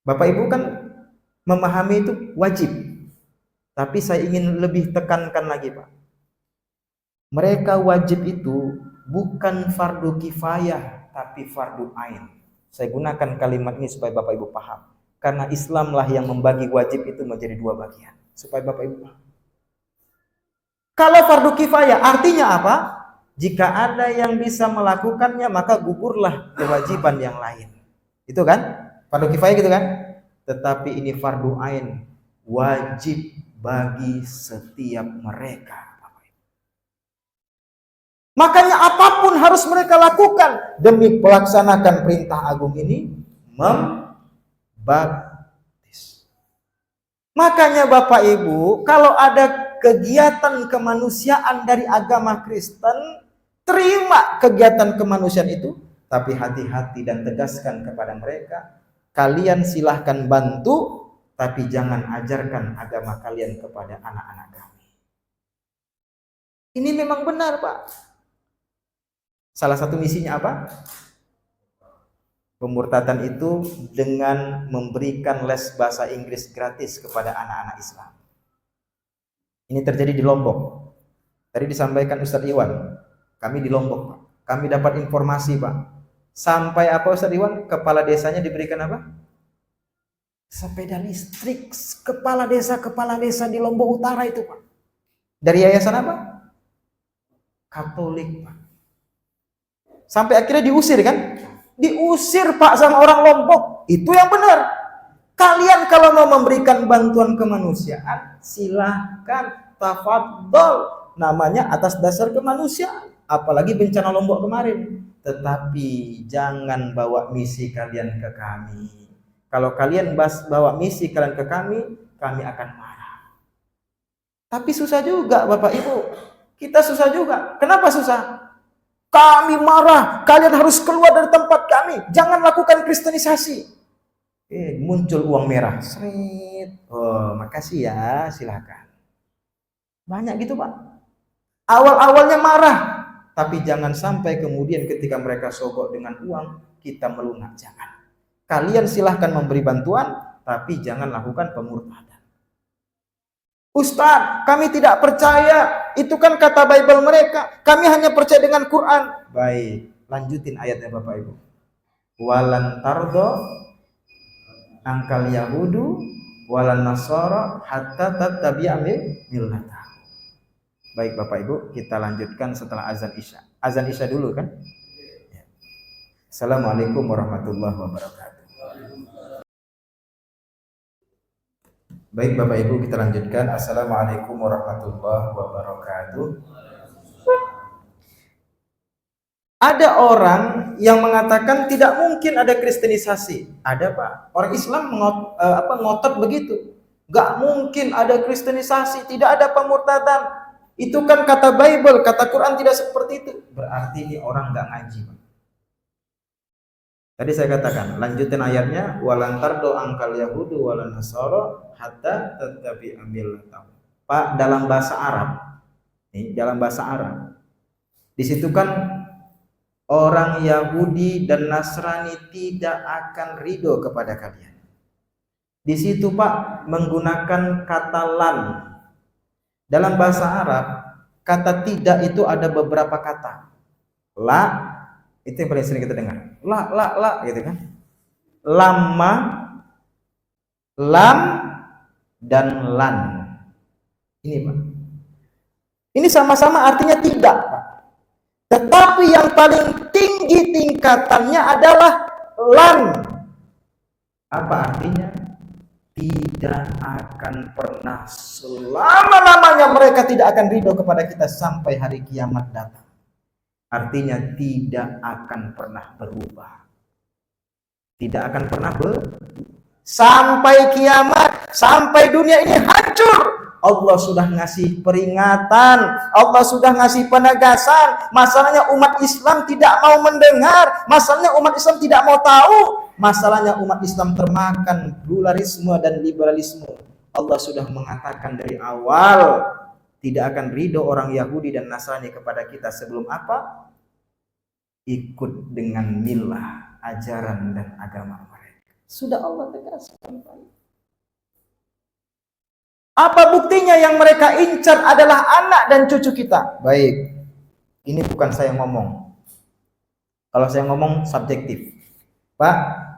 Bapak Ibu kan memahami itu wajib. Tapi saya ingin lebih tekankan lagi Pak. Mereka wajib itu bukan fardu kifayah, tapi fardu ain. Saya gunakan kalimat ini supaya Bapak Ibu paham. Karena Islamlah yang membagi wajib itu menjadi 2 bagian. Supaya Bapak Ibu paham. Kalau fardu kifayah artinya apa? Jika ada yang bisa melakukannya maka gugurlah kewajiban yang lain. Itu kan? Fardu kifayah gitu kan? Tetapi ini fardu ain, wajib bagi setiap mereka. Makanya apapun harus mereka lakukan demi melaksanakan perintah agung ini, membaptis. Makanya Bapak Ibu, kalau ada kegiatan kemanusiaan dari agama Kristen, terima kegiatan kemanusiaan itu, tapi hati-hati dan tegaskan kepada mereka, kalian silahkan bantu, tapi jangan ajarkan agama kalian kepada anak-anak kami. Ini memang benar, Pak. Salah satu misinya apa? Pemurtadan itu dengan memberikan les bahasa Inggris gratis kepada anak-anak Islam. Ini terjadi di Lombok. Tadi disampaikan Ustadz Iwan, kami di Lombok, Pak. Kami dapat informasi, Pak. Sampai apa Ustadz Iwan? Kepala desanya diberikan apa? Sepeda listrik. Kepala desa di Lombok Utara itu, Pak. Dari yayasan apa? Katolik, Pak. Sampai akhirnya diusir kan? Diusir, Pak, sama orang Lombok. Itu yang benar. Kalian kalau mau memberikan bantuan kemanusiaan, silahkan, tafadhol. Namanya atas dasar kemanusiaan. Apalagi bencana Lombok kemarin. Tetapi jangan bawa misi kalian ke kami. Kalau kalian bawa misi kalian ke kami akan marah. Tapi susah juga Bapak Ibu. Kita susah juga. Kenapa susah? Kami marah, kalian harus keluar dari tempat kami. Jangan lakukan kristenisasi. Muncul uang merah. Seret. Oh, makasih ya, silakan. Banyak gitu, Pak. Awal-awalnya marah, tapi jangan sampai kemudian ketika mereka sogok dengan uang, kita melunak. Jangan. Kalian silahkan memberi bantuan, tapi jangan lakukan pemurtadan. Ustaz, kami tidak percaya. Itu kan kata Bible mereka. Kami hanya percaya dengan Quran. Baik, lanjutin ayatnya Bapak Ibu. Walan tardo angkal yahudu walan nasara hatta tattabi'a millatah. Baik Bapak Ibu, kita lanjutkan setelah azan Isya. Azan Isya dulu kan? Assalamualaikum warahmatullahi wabarakatuh. Baik Bapak Ibu, kita lanjutkan. Assalamualaikum warahmatullahi wabarakatuh. Ada orang yang mengatakan tidak mungkin ada kristenisasi. Ada, Pak. Orang Islam ngotot begitu. Gak mungkin ada kristenisasi, tidak ada pemurtadan. Itu kan kata Bible, kata Quran tidak seperti itu. Berarti ini orang gak ngaji, Pak. Tadi saya katakan, lanjutin ayatnya, walantardo angkal yahudu walan nasara hatta tattabi'a millatahum. Pak, dalam bahasa Arab, dalam bahasa Arab, di situ kan orang Yahudi dan Nasrani tidak akan ridho kepada kalian. Di situ Pak menggunakan kata lan. Dalam bahasa Arab, kata tidak itu ada beberapa kata. La, itu yang paling sering kita dengar. La, gitu kan. Lama, lam, dan lan. Ini Pak. Ini sama-sama artinya tidak, Pak. Tetapi yang paling tinggi tingkatannya adalah lan. Apa artinya? Tidak akan pernah, selama-lamanya mereka tidak akan ridho kepada kita sampai hari kiamat datang. Artinya tidak akan pernah berubah. Tidak akan pernah sampai kiamat, sampai dunia ini hancur. Allah sudah ngasih peringatan, Allah sudah ngasih penegasan. Masalahnya umat Islam tidak mau mendengar, masalahnya umat Islam tidak mau tahu, masalahnya umat Islam termakan pluralisme dan liberalisme. Allah sudah mengatakan dari awal, tidak akan ridho orang Yahudi dan Nasrani kepada kita sebelum apa? Ikut dengan milah, ajaran dan agama mereka. Sudah Allah tegaskan. Apa buktinya? Yang mereka incar adalah anak dan cucu kita. Baik, ini bukan saya ngomong. Kalau saya ngomong subjektif. Pak,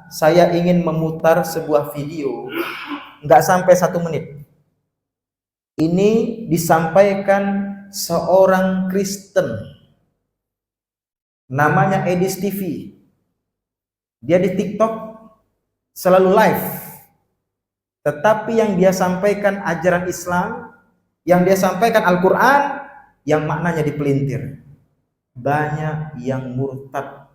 saya ingin memutar sebuah video, nggak sampai 1 menit. Ini disampaikan seorang Kristen, namanya Edis TV. Dia di TikTok selalu live. Tetapi yang dia sampaikan ajaran Islam, yang dia sampaikan Al-Quran, yang maknanya dipelintir. banyak yang murtad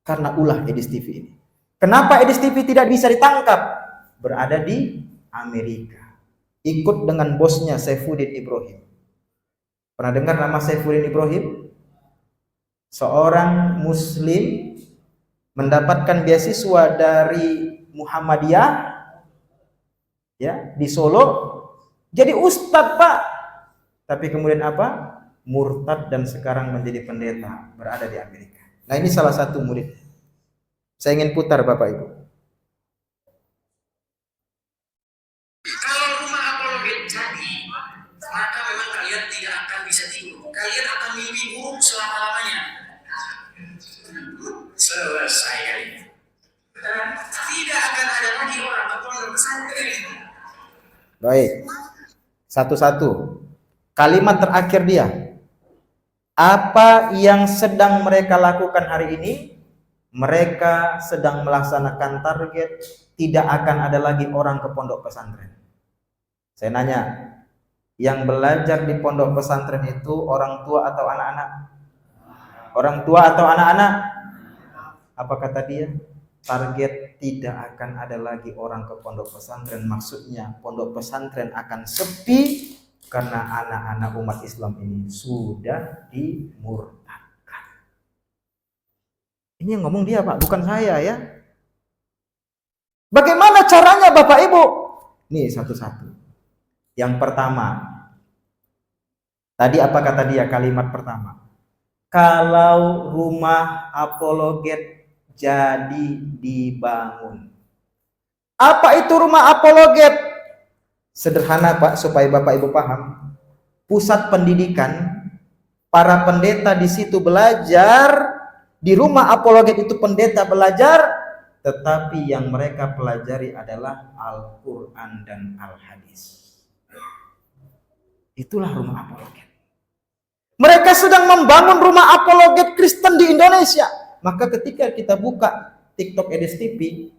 karena ulah Edis TV ini. Kenapa Edis TV tidak bisa ditangkap? Berada di Amerika. Ikut dengan bosnya Saifuddin Ibrahim. Pernah dengar nama Saifuddin Ibrahim? Seorang muslim mendapatkan beasiswa dari Muhammadiyah ya di Solo, jadi ustadz Pak. Tapi kemudian apa? Murtad dan sekarang menjadi pendeta, berada di Amerika. Nah, ini salah satu murid. Saya ingin putar Bapak Ibu. Kalau rumah apologet jadi, maka memang kalian tidak akan bisa tidur. Kalian akan mimpi buruk selama-lamanya. Selesai kali. Tidak akan ada lagi orang ke pondok pesantren. Baik. Satu-satu. Kalimat terakhir dia. Apa yang sedang mereka lakukan hari ini? Mereka sedang melaksanakan target, tidak akan ada lagi orang ke pondok pesantren. Saya nanya, yang belajar di pondok pesantren itu orang tua atau anak-anak? Orang tua atau anak-anak? Apa kata dia? Target tidak akan ada lagi orang ke pondok pesantren. Maksudnya pondok pesantren akan sepi karena anak-anak umat Islam ini sudah dimurtadkan. Ini yang ngomong dia Pak, bukan saya ya. Bagaimana caranya Bapak Ibu? Nih satu-satu. Yang pertama, tadi apa kata dia kalimat pertama? Kalau rumah apologet jadi dibangun. Apa itu rumah apologet? Sederhana Pak, supaya Bapak Ibu paham. Pusat pendidikan, para pendeta di situ belajar, di rumah apologet itu pendeta belajar, tetapi yang mereka pelajari adalah Al-Quran dan Al-Hadis. Itulah rumah apologet. Mereka sedang membangun rumah apologet Kristen di Indonesia. Maka ketika kita buka TikTok Edis TV,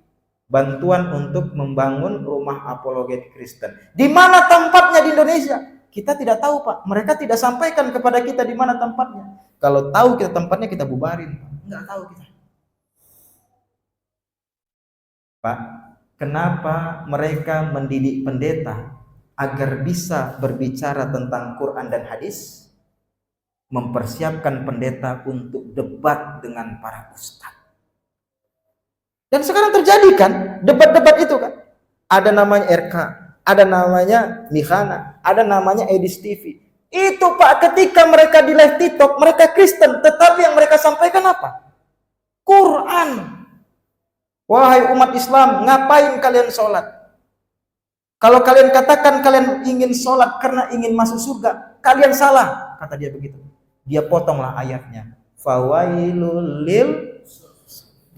bantuan untuk membangun rumah apologet Kristen. Di mana tempatnya di Indonesia? Kita tidak tahu Pak. Mereka tidak sampaikan kepada kita di mana tempatnya. Kalau tahu kita tempatnya kita bubarin. Enggak tahu kita. Pak, kenapa mereka mendidik pendeta agar bisa berbicara tentang Quran dan hadis? Mempersiapkan pendeta untuk debat dengan para ustadz. Dan sekarang terjadi kan debat-debat itu kan. Ada namanya RK, ada namanya Mihana, ada namanya Edis TV. Itu Pak, ketika mereka di live TikTok, mereka Kristen, tetapi yang mereka sampaikan apa? Quran. Wahai umat Islam, ngapain kalian sholat? Kalau kalian katakan kalian ingin sholat karena ingin masuk surga, kalian salah, kata dia begitu. Dia potonglah ayatnya. Fawailul lil,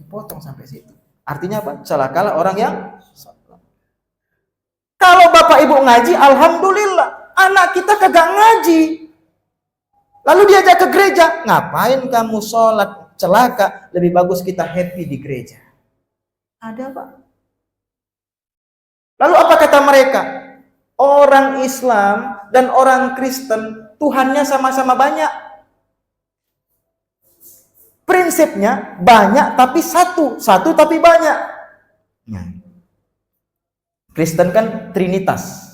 dipotong sampai situ. Artinya apa? Celakalah orang yang sholat. Kalau Bapak Ibu ngaji, alhamdulillah. Anak kita kagak ngaji. Lalu diajak ke gereja. Ngapain kamu sholat? Celaka. Lebih bagus kita happy di gereja. Ada Pak. Lalu apa kata mereka? Orang Islam dan orang Kristen Tuhannya sama-sama banyak. Prinsipnya banyak tapi satu, satu tapi banyak. Kristen kan trinitas.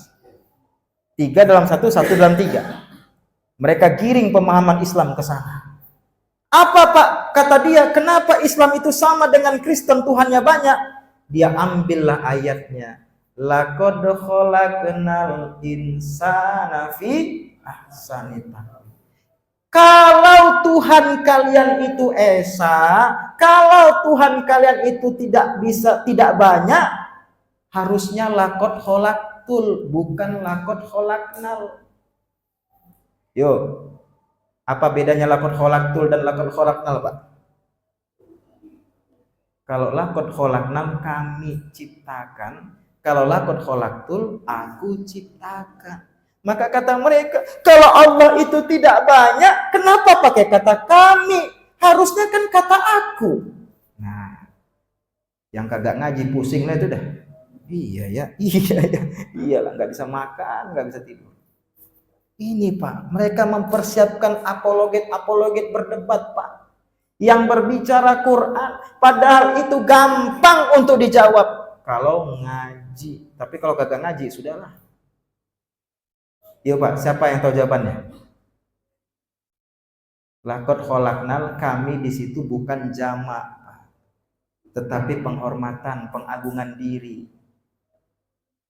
3 dalam 1, 1 dalam 3. Mereka giring pemahaman Islam ke sana. Apa Pak kata dia? Kenapa Islam itu sama dengan Kristen Tuhannya banyak? Dia ambillah ayatnya. Laqad khalaqnal insana fi ahsani taqwim. Kalau Tuhan kalian itu esa, kalau Tuhan kalian itu tidak bisa, tidak banyak, harusnya laqad khalaqtul, bukan laqad khalaqnal. Yuk, apa bedanya laqad khalaqtul dan laqad khalaqnal Pak? Kalau laqad khalaqnal kami ciptakan, kalau laqad khalaqtul aku ciptakan. Maka kata mereka, kalau Allah itu tidak banyak, kenapa pakai kata kami? Harusnya kan kata aku. Nah, yang kagak ngaji pusing lah itu dah. Iya ya, iyalah, nggak bisa makan, nggak bisa tidur. Ini Pak, mereka mempersiapkan apologet berdebat Pak, yang berbicara Quran, padahal itu gampang untuk dijawab kalau ngaji. Tapi kalau kagak ngaji, sudahlah. Yuk Pak, siapa yang tahu jawabannya? Laqad khalaqnal, kami di situ bukan jamak, tetapi penghormatan, pengagungan diri.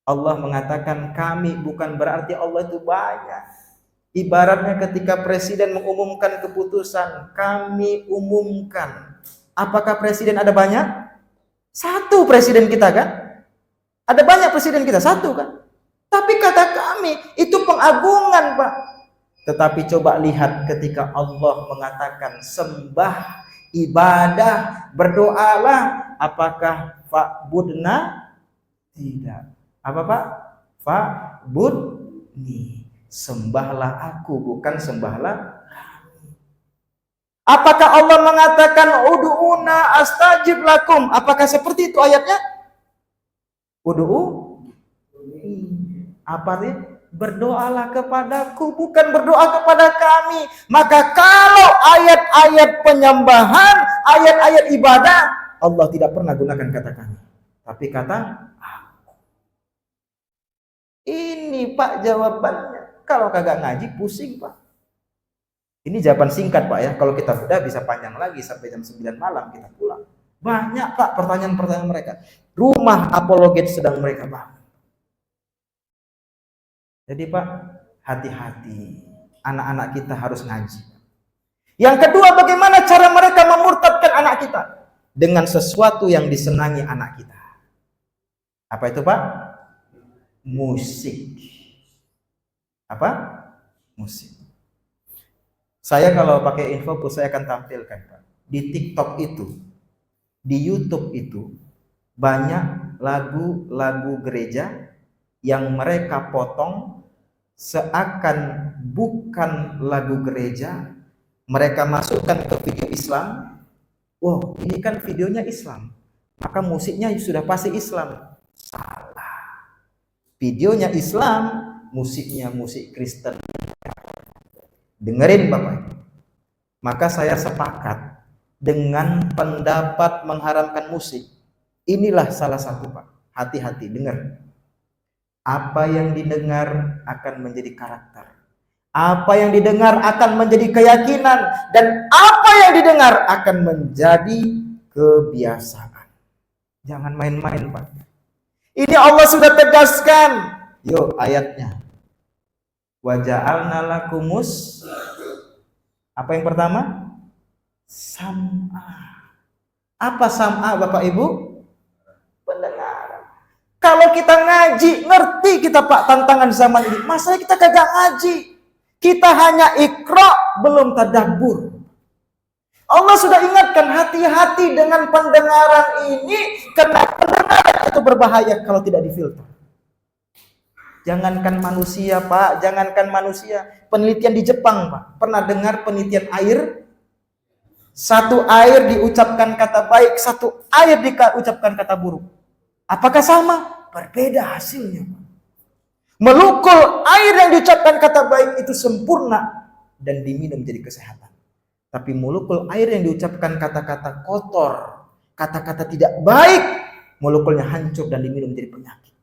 Allah mengatakan kami, bukan berarti Allah itu banyak. Ibaratnya ketika presiden mengumumkan keputusan, kami umumkan. Apakah presiden ada banyak? Satu presiden kita kan? Ada banyak presiden kita? Satu kan? Tapi kata kami, itu pengagungan Pak. Tetapi coba lihat ketika Allah mengatakan sembah, ibadah, berdoalah. Apakah fa'budna? Tidak. Apa Pak? Fa'budni. Sembahlah aku, bukan sembahlah kami. Apakah Allah mengatakan ud'una astajib lakum? Apakah seperti itu ayatnya? Ud'u. Apa sih? Berdoalah kepadaku, bukan berdoa kepada kami. Maka kalau ayat-ayat penyembahan, ayat-ayat ibadah, Allah tidak pernah gunakan kata kami, tapi kata aku. Ini Pak jawabannya. Kalau kagak ngaji pusing Pak. Ini jawaban singkat Pak ya. Kalau kita sudah bisa panjang lagi sampai jam 9 malam kita pulang. Banyak Pak pertanyaan-pertanyaan mereka. Rumah apologet sedang mereka bangun. Jadi Pak, hati-hati. Anak-anak kita harus ngaji. Yang kedua, bagaimana cara mereka memurtadkan anak kita? Dengan sesuatu yang disenangi anak kita. Apa itu Pak? Musik. Apa? Musik. Saya kalau pakai Infopus saya akan tampilkan Pak. Di TikTok itu, di YouTube itu banyak lagu-lagu gereja yang mereka potong seakan bukan lagu gereja, mereka masukkan ke video Islam. Wow, ini kan videonya Islam, maka musiknya sudah pasti Islam. Salah. Videonya Islam, musiknya musik Kristen. Dengerin Bapak. Maka saya sepakat dengan pendapat mengharamkan musik. Inilah salah satu Pak. Hati-hati dengar. Apa yang didengar akan menjadi karakter. Apa yang didengar akan menjadi keyakinan. Dan apa yang didengar akan menjadi kebiasaan. Jangan main-main Pak. Ini Allah sudah tegaskan. Yuk ayatnya. Wa ja'alna lakumus. Apa yang pertama? Sam'a. Apa sam'a Bapak Ibu? Pendengaran. Kalau kita ngaji, ngerti kita Pak tantangan zaman ini. Masalahnya kita kagak ngaji. Kita hanya iqra, belum tadabbur. Allah sudah ingatkan hati-hati dengan pendengaran ini, karena pendengaran itu berbahaya kalau tidak difilter. Jangankan manusia Pak, jangankan manusia. Penelitian di Jepang Pak, pernah dengar penelitian air? Satu air diucapkan kata baik, satu air diucapkan kata buruk. Apakah sama? Berbeda hasilnya Pak. Melukul air yang diucapkan kata baik itu sempurna dan diminum jadi kesehatan. Tapi melukul air yang diucapkan kata-kata kotor, kata-kata tidak baik, molekulnya hancur dan diminum jadi penyakit.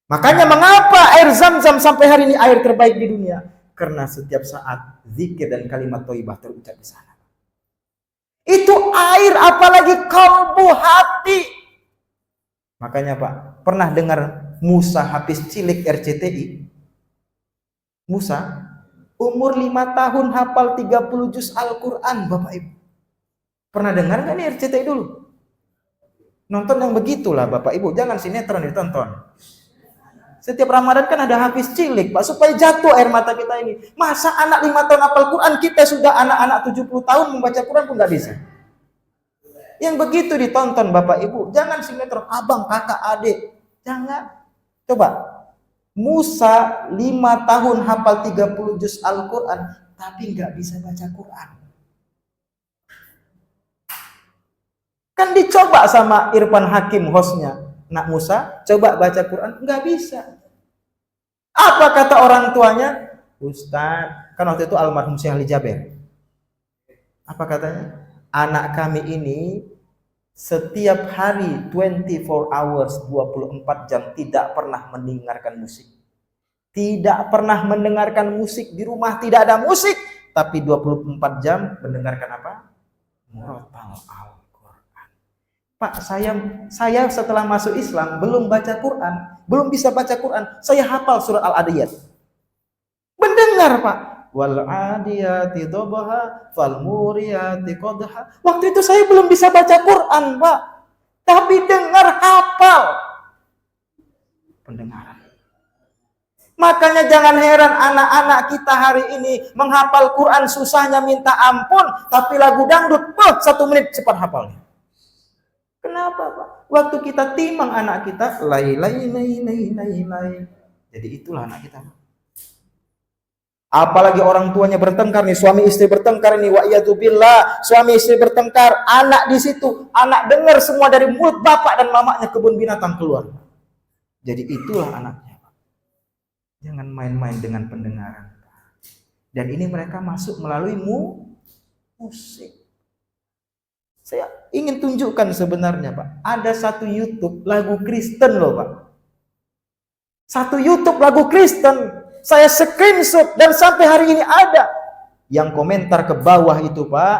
Makanya mengapa air Zam-Zam sampai hari ini air terbaik di dunia? Karena setiap saat zikir dan kalimat thayyibah terucap di sana. Itu air, apalagi kalbu, hati. Makanya Pak, pernah dengar Musa Hafiz Cilik RCTI? Musa umur 5 tahun hafal 30 juz Al-Quran Bapak Ibu. Pernah dengar nggak nih RCTI dulu? Nonton yang begitulah Bapak Ibu, jangan sinetron ditonton. Setiap Ramadan kan ada Hafiz Cilik Pak, supaya jatuh air mata kita ini. Masa anak 5 tahun hafal Quran, kita sudah anak-anak 70 tahun membaca Quran pun nggak bisa. Yang begitu ditonton Bapak Ibu, jangan sinetron abang, kakak, adik. Jangan. Coba, Musa 5 tahun hafal 30 juz Al-Quran, tapi nggak bisa baca Quran. Kan dicoba sama Irfan Hakim hostnya. Nak Musa, coba baca Quran, nggak bisa. Apa kata orang tuanya? Ustaz, kan waktu itu almarhum Syekh Ali Jaber. Apa katanya? Anak kami ini setiap hari 24 hours, 24 jam tidak pernah mendengarkan musik. Tidak pernah mendengarkan musik, di rumah tidak ada musik, tapi 24 jam mendengarkan apa? Murotal Al-Quran. Pak, saya setelah masuk Islam belum baca Quran, belum bisa baca Quran. Saya hafal surat Al-Adiyat. Mendengar, Pak. Wal adiyati dhabha fal muriyati qadha. Waktu itu saya belum bisa baca Quran, Pak. Tapi dengar, hafal. Pendengaran. Makanya jangan heran anak-anak kita hari ini menghafal Quran susahnya minta ampun, tapi lagu dangdut, 1 menit cepat hafalnya. Kenapa, Pak? Waktu kita timang anak kita, lai. Jadi itulah anak kita. Apalagi orang tuanya bertengkar nih, suami istri bertengkar nih, wa iyadzubillah, suami istri bertengkar, anak di situ, anak dengar semua dari mulut bapak dan mamanya, kebun binatang keluar. Jadi itulah anaknya. Jangan main-main dengan pendengaran. Dan ini mereka masuk melalui musik. Saya ingin tunjukkan sebenarnya, Pak, ada satu YouTube lagu Kristen loh, Pak. Satu YouTube lagu Kristen. Saya screenshot dan sampai hari ini ada. Yang komentar ke bawah itu, Pak,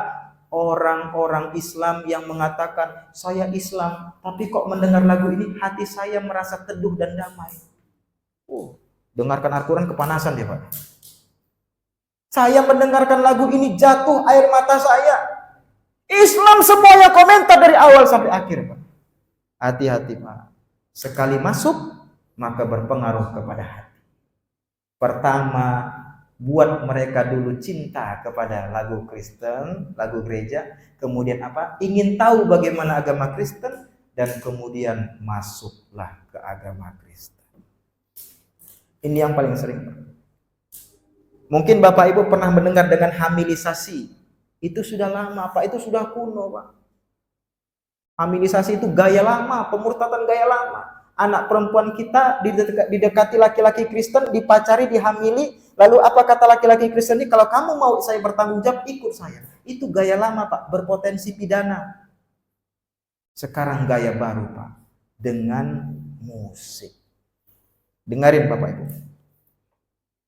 orang-orang Islam yang mengatakan, saya Islam, tapi kok mendengar lagu ini hati saya merasa teduh dan damai. Dengarkan Al-Quran kepanasan ya, Pak. Saya mendengarkan lagu ini jatuh air mata saya. Islam semuanya komentar dari awal sampai akhir, Pak. Hati-hati, Pak. Sekali masuk, maka berpengaruh kepada hati. Pertama, buat mereka dulu cinta kepada lagu Kristen, lagu gereja. Kemudian apa? Ingin tahu bagaimana agama Kristen. Dan kemudian masuklah ke agama Kristen. Ini yang paling sering. Mungkin Bapak Ibu pernah mendengar dengan hamilisasi. Itu sudah lama, Pak. Itu sudah kuno, Pak. Hamilisasi itu gaya lama, pemurtadan gaya lama. Anak perempuan kita didekati laki-laki Kristen, dipacari, dihamili. Lalu apa kata laki-laki Kristen ini? Kalau kamu mau saya bertanggung jawab, ikut saya. Itu gaya lama, Pak. Berpotensi pidana. Sekarang gaya baru, Pak. Dengan musik. Dengarin Bapak Ibu.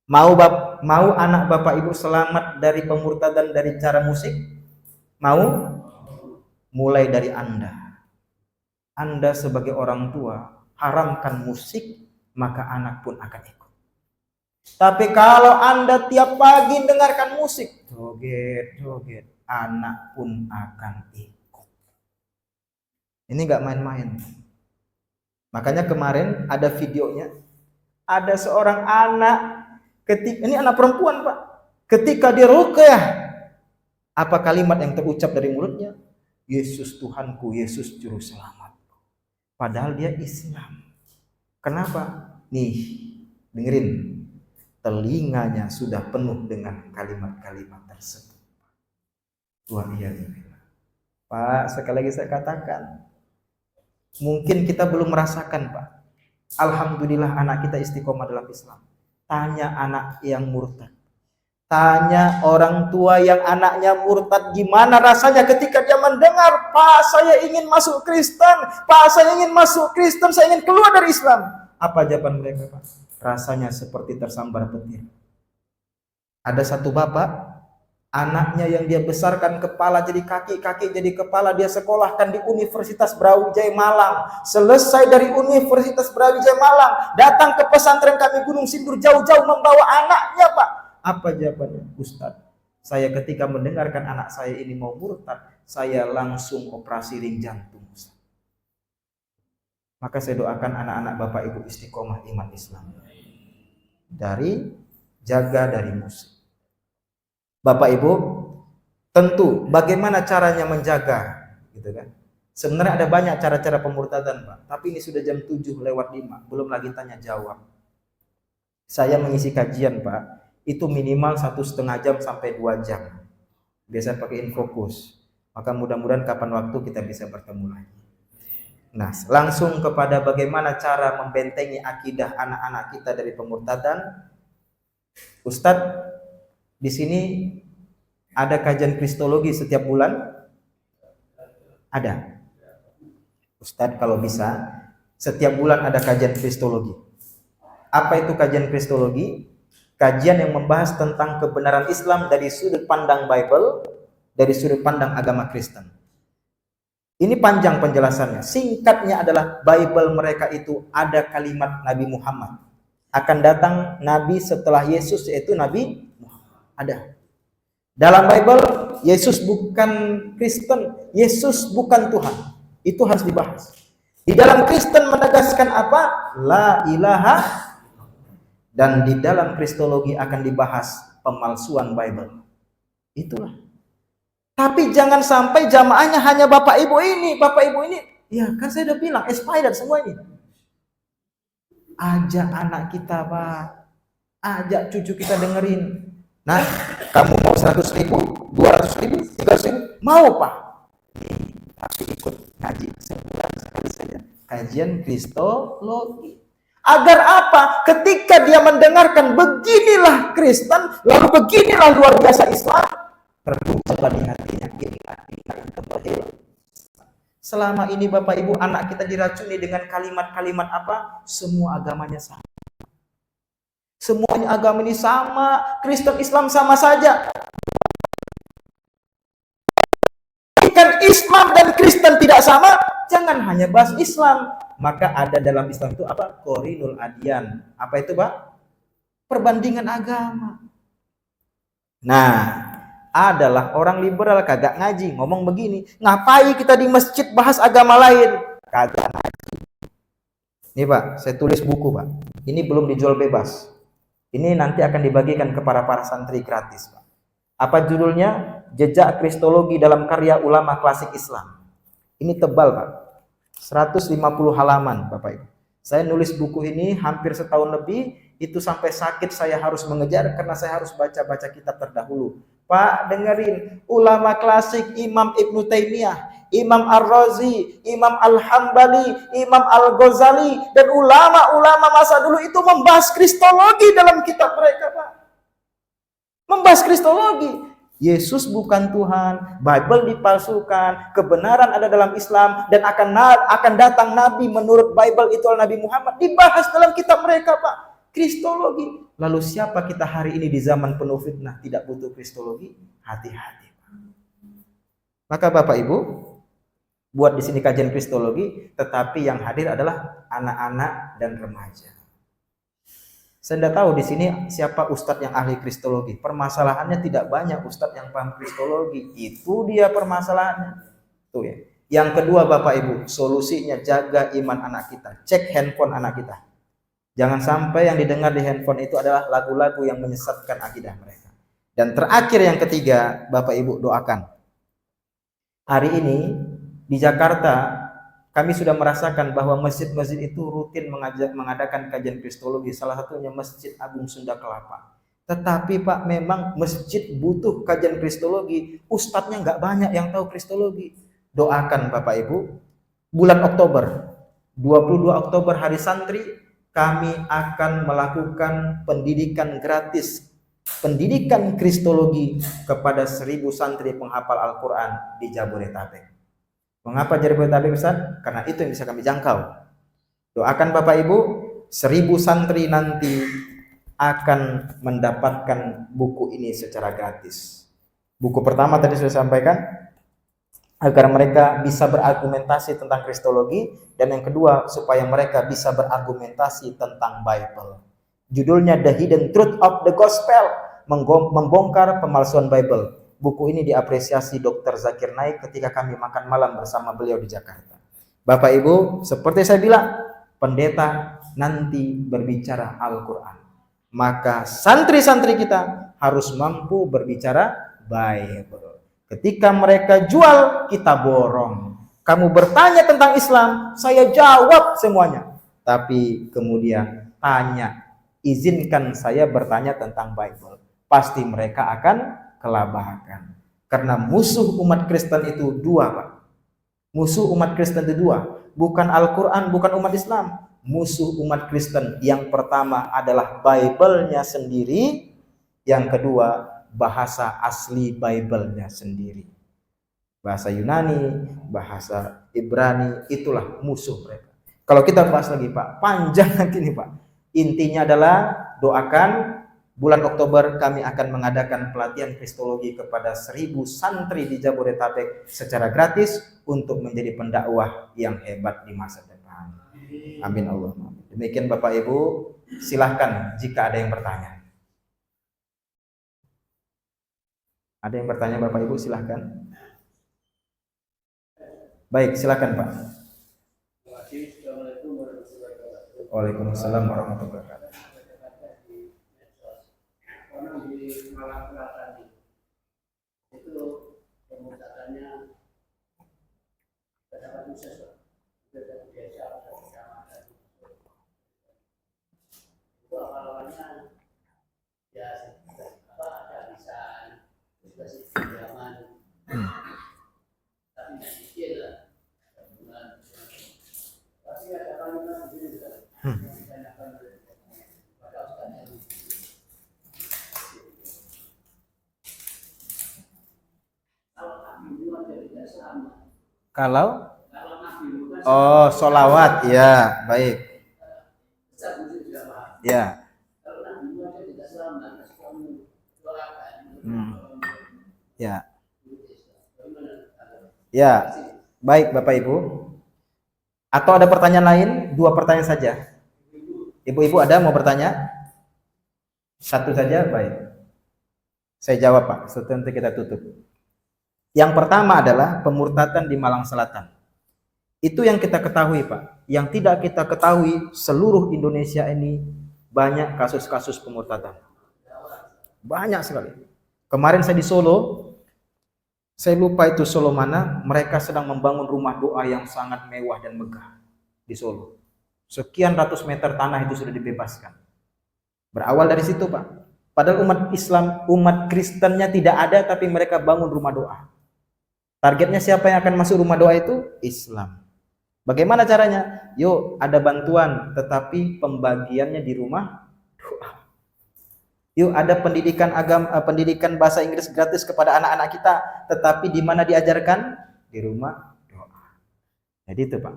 Mau anak Bapak Ibu selamat dari pemurtadan dari cara musik? Mau? Mulai dari Anda. Anda sebagai orang tua haramkan musik, maka anak pun akan ikut. Tapi kalau Anda tiap pagi dengarkan musik, joget, anak pun akan ikut. Ini nggak main-main. Makanya kemarin ada videonya, ada seorang anak, ini anak perempuan, Pak, ketika dia ruqyah, apa kalimat yang terucap dari mulutnya? Yesus Tuhanku, Yesus Juru Selamat. Padahal dia Islam. Kenapa? Nih, dengerin. Telinganya sudah penuh dengan kalimat-kalimat tersebut. Pak, sekali lagi saya katakan, mungkin kita belum merasakan, Pak. Alhamdulillah anak kita istiqomah dalam Islam. Tanya anak yang murtad. Tanya orang tua yang anaknya murtad, gimana rasanya ketika dia mendengar, Pak, saya ingin masuk Kristen, Pak, saya ingin masuk Kristen, saya ingin keluar dari Islam. Apa jawaban mereka, Pak? Rasanya seperti tersambar petir. Ada satu bapak, anaknya yang dia besarkan kepala jadi kaki, kaki jadi kepala, dia sekolahkan di Universitas Brawijaya Malang. Selesai dari Universitas Brawijaya Malang, datang ke pesantren kami Gunung Sindur jauh-jauh membawa anaknya, Pak. Apa jawabannya? Ustadz, saya ketika mendengarkan anak saya ini mau murtad, saya langsung operasi ring jantung. Maka saya doakan anak-anak Bapak Ibu istiqomah iman Islam. Dari musik. Bapak Ibu, tentu bagaimana caranya menjaga, gitu kan? Sebenarnya ada banyak cara-cara pemurtadan, Pak. Tapi ini sudah jam 7:05, belum lagi tanya jawab. Saya mengisi kajian, Pak. Itu minimal 1,5 jam sampai 2 jam. Biasa pakai Infocus. Maka mudah-mudahan kapan waktu kita bisa bertemu lagi. Nah, langsung kepada bagaimana cara membentengi akidah anak-anak kita dari pemurtadan. Ustadz, di sini ada kajian kristologi setiap bulan? Ada. Ustadz, kalau bisa setiap bulan ada kajian kristologi. Apa itu kajian kristologi? Kajian yang membahas tentang kebenaran Islam dari sudut pandang Bible, dari sudut pandang agama Kristen. Ini panjang penjelasannya. Singkatnya adalah Bible mereka itu ada kalimat Nabi Muhammad. Akan datang Nabi setelah Yesus, yaitu Nabi Muhammad. Ada. Dalam Bible, Yesus bukan Kristen. Yesus bukan Tuhan. Itu harus dibahas. Di dalam Kristen menegaskan apa? La ilaha. Dan di dalam kristologi akan dibahas pemalsuan Bible. Itulah. Tapi jangan sampai jamaahnya hanya bapak ibu ini. Ya kan saya udah bilang, expired semua ini. Ajak anak kita, Pak. Ajak cucu kita dengerin. Nah, kamu mau 100.000, 200.000, 300.000? Mau, Pak. Tapi ikut ngaji sebulan sekali saja. Kajian kristologi. Agar apa? Ketika dia mendengarkan beginilah Kristen, lalu beginilah luar biasa Islam, terbuka di hatinya, selama ini Bapak Ibu anak kita diracuni dengan kalimat-kalimat apa? Semua agamanya sama. Semuanya agama ini sama, Kristen Islam sama saja. Kan Islam dan Kristen tidak sama, jangan hanya bahas Islam. Maka ada dalam Islam itu apa? Qorinul adyan. Apa itu, Pak? Perbandingan agama. Nah, adalah orang liberal kagak ngaji, ngomong begini, ngapain kita di masjid bahas agama lain? Kagak ngaji. Ini Pak, saya tulis buku Pak. Ini belum dijual bebas. Ini nanti akan dibagikan kepada para santri gratis Pak. Apa judulnya? Jejak Kristologi dalam karya ulama klasik Islam. Ini tebal Pak, 150 halaman Bapak Ibu. Saya nulis buku ini hampir setahun lebih, itu sampai sakit saya harus mengejar karena saya harus baca-baca kitab terdahulu. Pak, dengerin, ulama klasik Imam Ibnu Taimiyah, Imam Ar-Razi, Imam Al-Hambali, Imam Al-Ghazali, dan ulama-ulama masa dulu itu membahas kristologi dalam kitab mereka, Pak. Membahas kristologi. Yesus bukan Tuhan, Bible dipalsukan, kebenaran ada dalam Islam, dan akan datang Nabi menurut Bible itu Nabi Muhammad. Dibahas dalam kitab mereka, Pak. Kristologi. Lalu siapa kita hari ini di zaman penuh fitnah tidak butuh kristologi? Hati-hati. Maka Bapak Ibu, buat di sini kajian kristologi, tetapi yang hadir adalah anak-anak dan remaja. Saya tidak tahu di sini siapa ustadz yang ahli kristologi. Permasalahannya tidak banyak ustadz yang paham kristologi. Itu dia permasalahannya. Tuh ya. Yang kedua Bapak Ibu, solusinya jaga iman anak kita. Cek handphone anak kita. Jangan sampai yang didengar di handphone itu adalah lagu-lagu yang menyesatkan akidah mereka. Dan terakhir yang ketiga, Bapak Ibu doakan. Hari ini di Jakarta kami sudah merasakan bahwa masjid-masjid itu rutin mengadakan kajian kristologi. Salah satunya Masjid Agung Sunda Kelapa. Tetapi Pak, memang masjid butuh kajian kristologi. Ustadznya nggak banyak yang tahu kristologi. Doakan Bapak Ibu, bulan Oktober, 22 Oktober Hari Santri, kami akan melakukan pendidikan gratis, pendidikan kristologi kepada 1000 santri penghafal Al-Quran di Jabodetabek. Mengapa Jabodetabek Ustaz? Karena itu yang bisa kami jangkau. Doakan Bapak Ibu, 1000 santri nanti akan mendapatkan buku ini secara gratis. Buku pertama tadi sudah sampaikan, agar mereka bisa berargumentasi tentang kristologi, dan yang kedua supaya mereka bisa berargumentasi tentang Bible. Judulnya The Hidden Truth of the Gospel, membongkar pemalsuan Bible. Buku ini diapresiasi Dr. Zakir Naik ketika kami makan malam bersama beliau di Jakarta. Bapak Ibu, seperti saya bilang, pendeta nanti berbicara Al-Quran. Maka santri-santri kita harus mampu berbicara Bible. Ketika mereka jual, kita borong. Kamu bertanya tentang Islam, saya jawab semuanya. Tapi kemudian tanya, izinkan saya bertanya tentang Bible. Pasti mereka akan kelabakan. Karena musuh umat Kristen itu dua, Pak. Musuh umat Kristen itu dua. Bukan Al-Quran, bukan umat Islam. Musuh umat Kristen yang pertama adalah Bible-nya sendiri. Yang kedua, bahasa asli Bible-nya sendiri. Bahasa Yunani, bahasa Ibrani, itulah musuh mereka. Kalau kita bahas lagi Pak, panjang nanti nih Pak. Intinya adalah doakan bulan Oktober kami akan mengadakan pelatihan kristologi kepada 1000 santri di Jabodetabek secara gratis untuk menjadi pendakwah yang hebat di masa depan. Amin Allah. Demikian Bapak Ibu, silahkan jika ada yang bertanya. Ada yang bertanya Bapak Ibu, silahkan. Baik, silakan Pak. Waalaikumsalam warahmatullahi wabarakatuh. Orang di Malang Selatan itu pemutatannya sangat khusus, tidak biasa kecamatan. Itu awalnya ya ada lisan, juga zaman. Kalau solawat, ya baik, ya, ya, ya, baik Bapak Ibu. Atau ada pertanyaan lain? 2 pertanyaan saja. Ibu-ibu ada mau bertanya? 1 saja, baik. Saya jawab Pak, setelah nanti kita tutup. Yang pertama adalah pemurtadan di Malang Selatan. Itu yang kita ketahui Pak. Yang tidak kita ketahui, seluruh Indonesia ini banyak kasus-kasus pemurtadan. Banyak sekali. Kemarin saya di Solo, saya lupa itu Solo mana, mereka sedang membangun rumah doa yang sangat mewah dan megah di Solo. Sekian ratus meter tanah itu sudah dibebaskan. Berawal dari situ Pak. Padahal umat Islam, umat Kristennya tidak ada, tapi mereka bangun rumah doa. Targetnya siapa yang akan masuk rumah doa itu? Islam. Bagaimana caranya? Yuk, ada bantuan, tetapi pembagiannya di rumah doa. Yuk, ada pendidikan agama, pendidikan bahasa Inggris gratis kepada anak-anak kita, tetapi di mana diajarkan? Di rumah doa. Jadi itu Pak.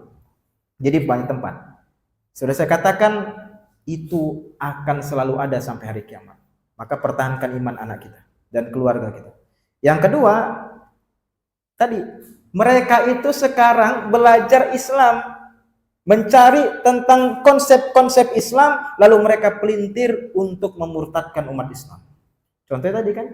Jadi banyak tempat. Sudah saya katakan, itu akan selalu ada sampai hari kiamat. Maka pertahankan iman anak kita dan keluarga kita. Yang kedua, tadi mereka itu sekarang belajar Islam, mencari tentang konsep-konsep Islam, lalu mereka pelintir untuk memurtadkan umat Islam. Contohnya tadi kan,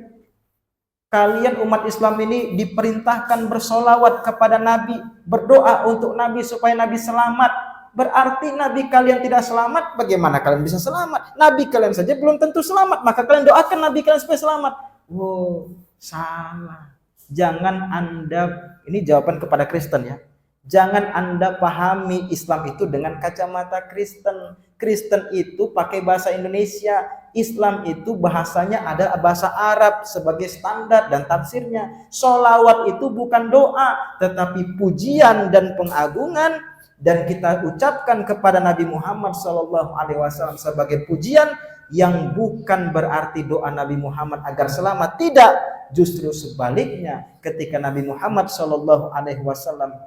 kalian umat Islam ini diperintahkan bersolawat kepada Nabi, berdoa untuk Nabi supaya Nabi selamat. Berarti Nabi kalian tidak selamat, bagaimana kalian bisa selamat? Nabi kalian saja belum tentu selamat, maka kalian doakan Nabi kalian supaya selamat. Wow, salah. Jangan Anda, ini jawaban kepada Kristen ya, jangan Anda pahami Islam itu dengan kacamata Kristen. Kristen itu pakai bahasa Indonesia, Islam itu bahasanya ada bahasa Arab sebagai standar dan tafsirnya. Sholawat itu bukan doa, tetapi pujian dan pengagungan, dan kita ucapkan kepada Nabi Muhammad SAW sebagai pujian yang bukan berarti doa Nabi Muhammad agar selamat. Tidak, justru sebaliknya, ketika Nabi Muhammad SAW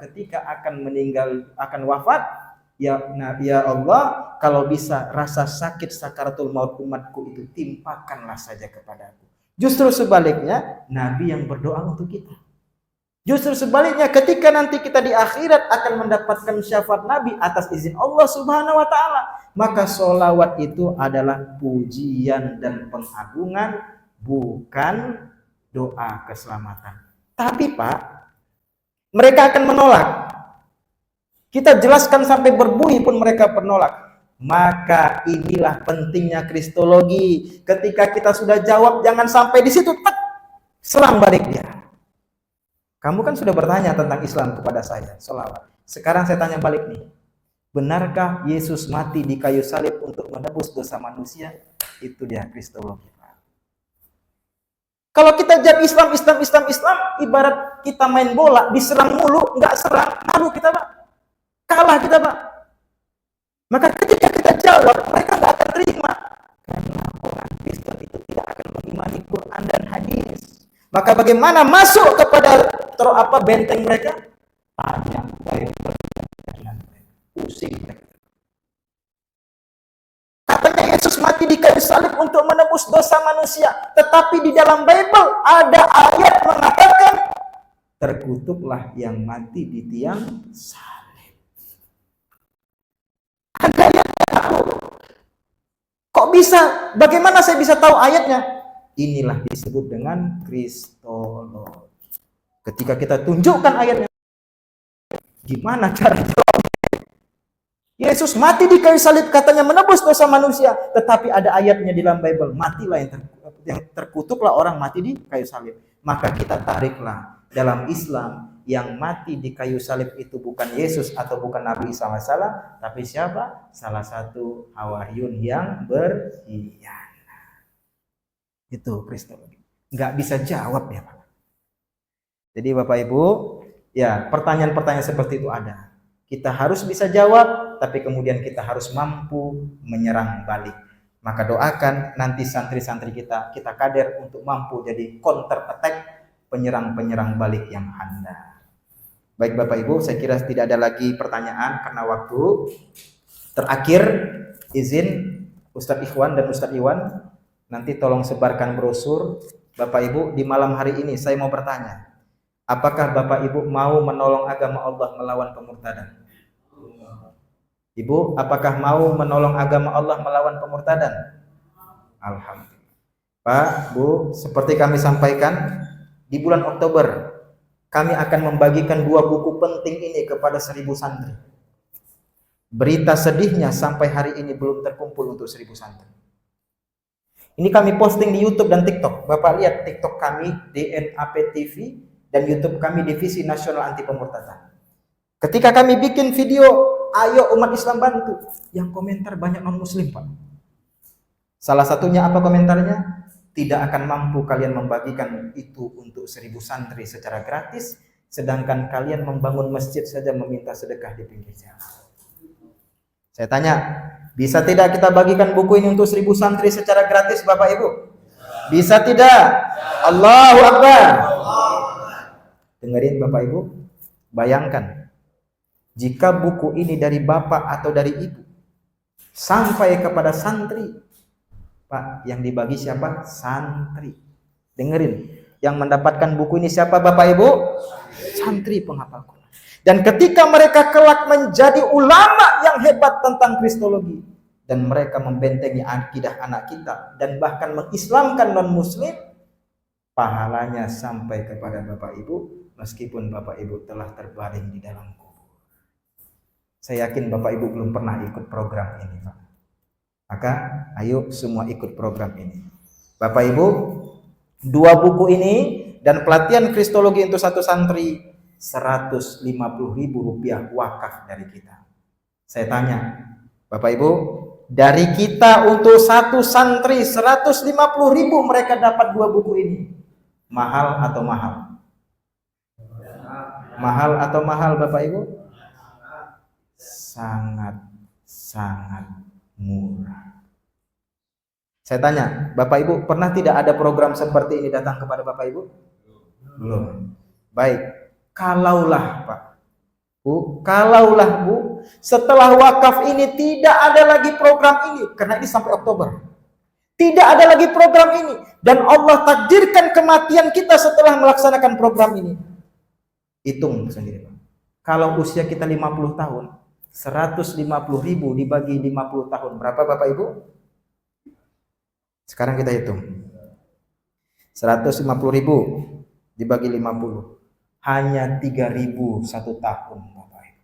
ketika akan meninggal, akan wafat, ya Allah, kalau bisa rasa sakit sakaratul maut umatku itu timpakanlah saja kepadaku. Justru sebaliknya, Nabi yang berdoa untuk kita. Justru sebaliknya, ketika nanti kita di akhirat akan mendapatkan syafaat Nabi atas izin Allah Subhanahu wa Ta'ala, maka sholawat itu adalah pujian dan pengagungan, bukan doa keselamatan. Tapi Pak, mereka akan menolak. Kita jelaskan sampai berbunyi pun mereka menolak. Maka inilah pentingnya kristologi. Ketika kita sudah jawab, jangan sampai di situ selang balik dia. Kamu kan sudah bertanya tentang Islam kepada saya, sholawat. Sekarang saya tanya balik nih. Benarkah Yesus mati di kayu salib untuk menebus dosa manusia? Itu dia kristologi. Kalau kita jawab Islam, ibarat kita main bola, diserang mulu, nggak serang, malu kita Pak. Kalah kita Pak. Maka ketika kita jawab, mereka nggak akan terima. Karena orang Kristen itu tidak akan mengingat mengimani Quran dan hadis. Maka bagaimana masuk kepada benteng mereka? Tanya Bible, pusing mereka. Katanya Yesus mati di kayu salib untuk menebus dosa manusia, tetapi di dalam Bible ada ayat mengatakan terkutuklah yang mati di tiang salib. Ada yang tahu. Kok bisa? Bagaimana saya bisa tahu ayatnya? Inilah disebut dengan kristologi. Ketika kita tunjukkan ayatnya, gimana cara jawabnya? Yesus mati di kayu salib katanya menebus dosa manusia, tetapi ada ayatnya di dalam Bible, matilah yang terkutuklah orang mati di kayu salib. Maka kita tariklah dalam Islam yang mati di kayu salib itu bukan Yesus atau bukan Nabi Isa alaihissalam, tapi siapa? Salah satu hawariyun yang berkhianat. Itu kristologi. Nggak bisa jawab ya Pak. Jadi Bapak Ibu, ya pertanyaan-pertanyaan seperti itu ada. Kita harus bisa jawab, tapi kemudian kita harus mampu menyerang balik. Maka doakan nanti santri-santri kita kader untuk mampu jadi counter attack, penyerang-penyerang balik yang handal. Baik Bapak Ibu, saya kira tidak ada lagi pertanyaan karena waktu. Terakhir, izin Ustadz Ikhwan dan Ustadz Iwan, nanti tolong sebarkan brosur. Bapak Ibu, di malam hari ini saya mau bertanya, apakah Bapak Ibu mau menolong agama Allah melawan pemurtadan? Ibu, apakah mau menolong agama Allah melawan pemurtadan? Alhamdulillah. Pak, Bu, seperti kami sampaikan, di bulan Oktober kami akan membagikan 2 buku penting ini kepada 1000 santri. Berita sedihnya sampai hari ini belum terkumpul untuk 1000 santri. Ini kami posting di YouTube dan TikTok. Bapak lihat TikTok kami DNAP TV dan YouTube kami Divisi Nasional Anti Pemurtadan. Ketika kami bikin video, ayo umat Islam bantu, yang komentar banyak non-muslim Pak. Salah satunya apa komentarnya? Tidak akan mampu kalian membagikan itu untuk 1000 santri secara gratis, sedangkan kalian membangun masjid saja meminta sedekah di pinggir jalan. Saya tanya, bisa tidak kita bagikan buku ini untuk 1000 santri secara gratis Bapak Ibu? Bisa tidak? Allahu Akbar. Dengerin Bapak Ibu, bayangkan jika buku ini dari Bapak atau dari Ibu sampai kepada santri, Pak, yang dibagi siapa? Santri. Dengerin, yang mendapatkan buku ini siapa Bapak Ibu? Santri penghafal Quran. Dan ketika mereka kelak menjadi ulama yang hebat tentang kristologi, dan mereka membentengi akidah anak kita dan bahkan mengislamkan non-muslim, pahalanya sampai kepada Bapak Ibu meskipun Bapak Ibu telah terbaring di dalam kubur. Saya yakin Bapak Ibu belum pernah ikut program ini Pak. Maka ayo semua ikut program ini. Bapak Ibu, 2 buku ini dan pelatihan kristologi untuk 1 santri Rp150.000 wakaf dari kita. Saya tanya, Bapak Ibu, dari kita untuk 1 santri Rp150.000 mereka dapat 2 buku ini. Mahal atau mahal? Mahal atau mahal Bapak Ibu? Sangat murah. Saya tanya, Bapak Ibu pernah tidak ada program seperti ini datang kepada Bapak Ibu? Belum. Baik, kalaulah Pak, Bu, kalaulah Bu, setelah wakaf ini tidak ada lagi program ini, karena ini sampai Oktober. Tidak ada lagi program ini, dan Allah takdirkan kematian kita setelah melaksanakan program ini. Hitung sendiri Pak. Kalau usia kita 50 tahun, 150.000 dibagi 50 tahun. Berapa Bapak Ibu? Sekarang kita hitung. 150.000 dibagi 50. Hanya 3.000 1 tahun Bapak Ibu.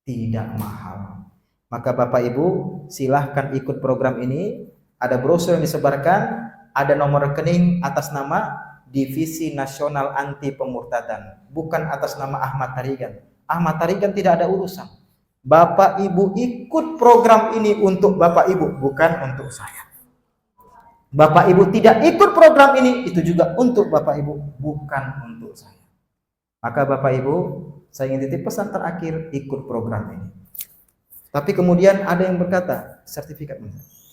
Tidak mahal. Maka Bapak Ibu silahkan ikut program ini. Ada brosur yang disebarkan. Ada nomor rekening atas nama Divisi Nasional Anti Pemurtadan. Bukan atas nama Ahmad Tarigan. Ahmad Tarigan tidak ada urusan. Bapak Ibu ikut program ini untuk Bapak Ibu, bukan untuk saya. Bapak Ibu tidak ikut program ini, itu juga untuk Bapak Ibu, bukan untuk saya. Maka Bapak Ibu, saya ingin titip pesan terakhir, ikut program ini. Tapi kemudian ada yang berkata, sertifikat.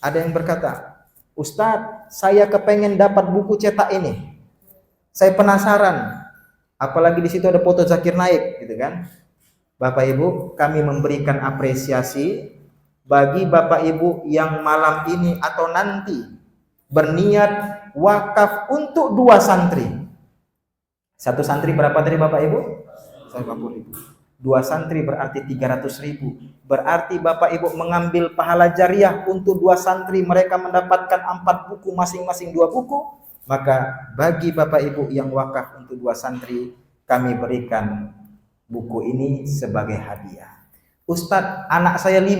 Ada yang berkata, Ustadz, saya kepengen dapat buku cetak ini. Saya penasaran. Apalagi di situ ada foto Zakir Naik, gitu kan? Bapak Ibu, kami memberikan apresiasi bagi Bapak Ibu yang malam ini atau nanti berniat wakaf untuk 2 santri. 1 santri berapa tadi Bapak Ibu? 150.000. 2 santri berarti 300.000. Berarti Bapak Ibu mengambil pahala jariah untuk 2 santri, mereka mendapatkan 4 buku, masing-masing 2 buku. Maka bagi Bapak Ibu yang wakaf untuk 2 santri, kami berikan buku ini sebagai hadiah. Ustadz, anak saya 5.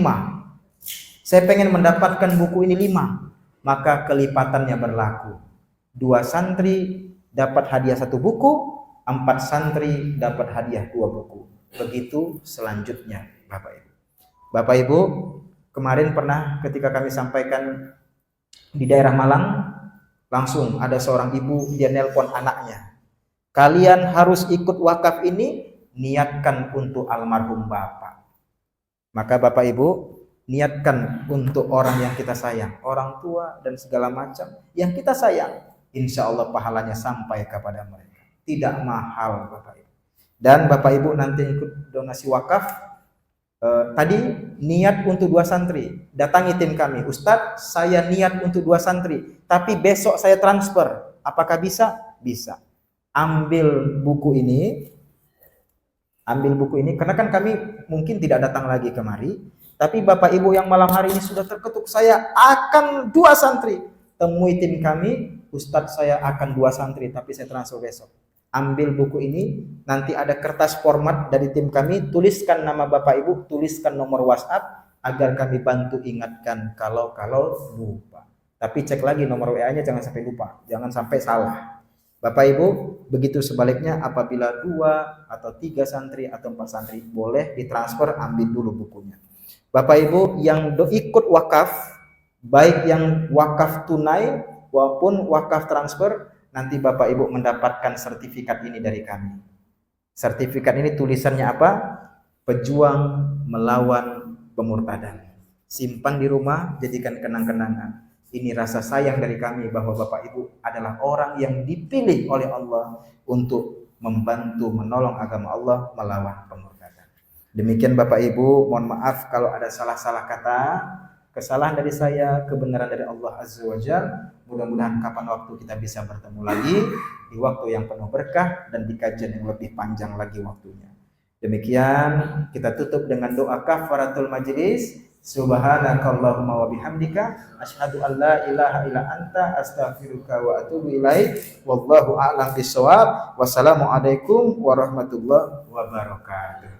Saya pengen mendapatkan buku ini 5. Maka kelipatannya berlaku. 2 santri dapat hadiah 1 buku, 4 santri dapat hadiah 2 buku. Begitu selanjutnya Bapak Ibu. Bapak Ibu, kemarin pernah ketika kami sampaikan di daerah Malang, langsung ada seorang ibu, dia nelpon anaknya. Kalian harus ikut wakaf ini, niatkan untuk almarhum Bapak. Maka Bapak Ibu, niatkan untuk orang yang kita sayang, orang tua dan segala macam yang kita sayang. Insya Allah pahalanya sampai kepada mereka. Tidak mahal Bapak Ibu. Dan Bapak Ibu nanti ikut donasi wakaf. Tadi niat untuk 2 santri, datangi tim kami. Ustadz, saya niat untuk 2 santri, tapi besok saya transfer. Apakah bisa? Bisa. Ambil buku ini, karena kan kami mungkin tidak datang lagi kemari, tapi Bapak Ibu yang malam hari ini sudah terketuk, saya akan 2 santri. Temui tim kami, Ustadz saya akan 2 santri, tapi saya transfer besok. Ambil buku ini, nanti ada kertas format dari tim kami, tuliskan nama Bapak Ibu, tuliskan nomor WhatsApp, agar kami bantu ingatkan kalau lupa. Tapi cek lagi nomor WA-nya, jangan sampai lupa, jangan sampai salah. Bapak Ibu, begitu sebaliknya, apabila 2 atau 3 santri atau 4 santri, boleh ditransfer, ambil dulu bukunya. Bapak Ibu yang ikut wakaf, baik yang wakaf tunai maupun wakaf transfer, nanti Bapak Ibu mendapatkan sertifikat ini dari kami. Sertifikat ini tulisannya apa? Pejuang melawan pemurtadan. Simpan di rumah, jadikan kenang-kenangan. Ini rasa sayang dari kami bahwa Bapak Ibu adalah orang yang dipilih oleh Allah untuk membantu menolong agama Allah melawan pemurtadan. Demikian Bapak Ibu, mohon maaf kalau ada salah-salah kata. Kesalahan dari saya, kebenaran dari Allah Azza wa Jalla. Mudah-mudahan kapan waktu kita bisa bertemu lagi di waktu yang penuh berkah dan di kajian yang lebih panjang lagi waktunya. Demikian kita tutup dengan doa kafaratul majlis. Subhanakallahumma wa bihamdika asyhadu an la ilaha illa anta astaghfiruka wa atubu ilaik. Wallahu a'lam bishawab. Wassalamualaikum warahmatullahi wabarakatuh.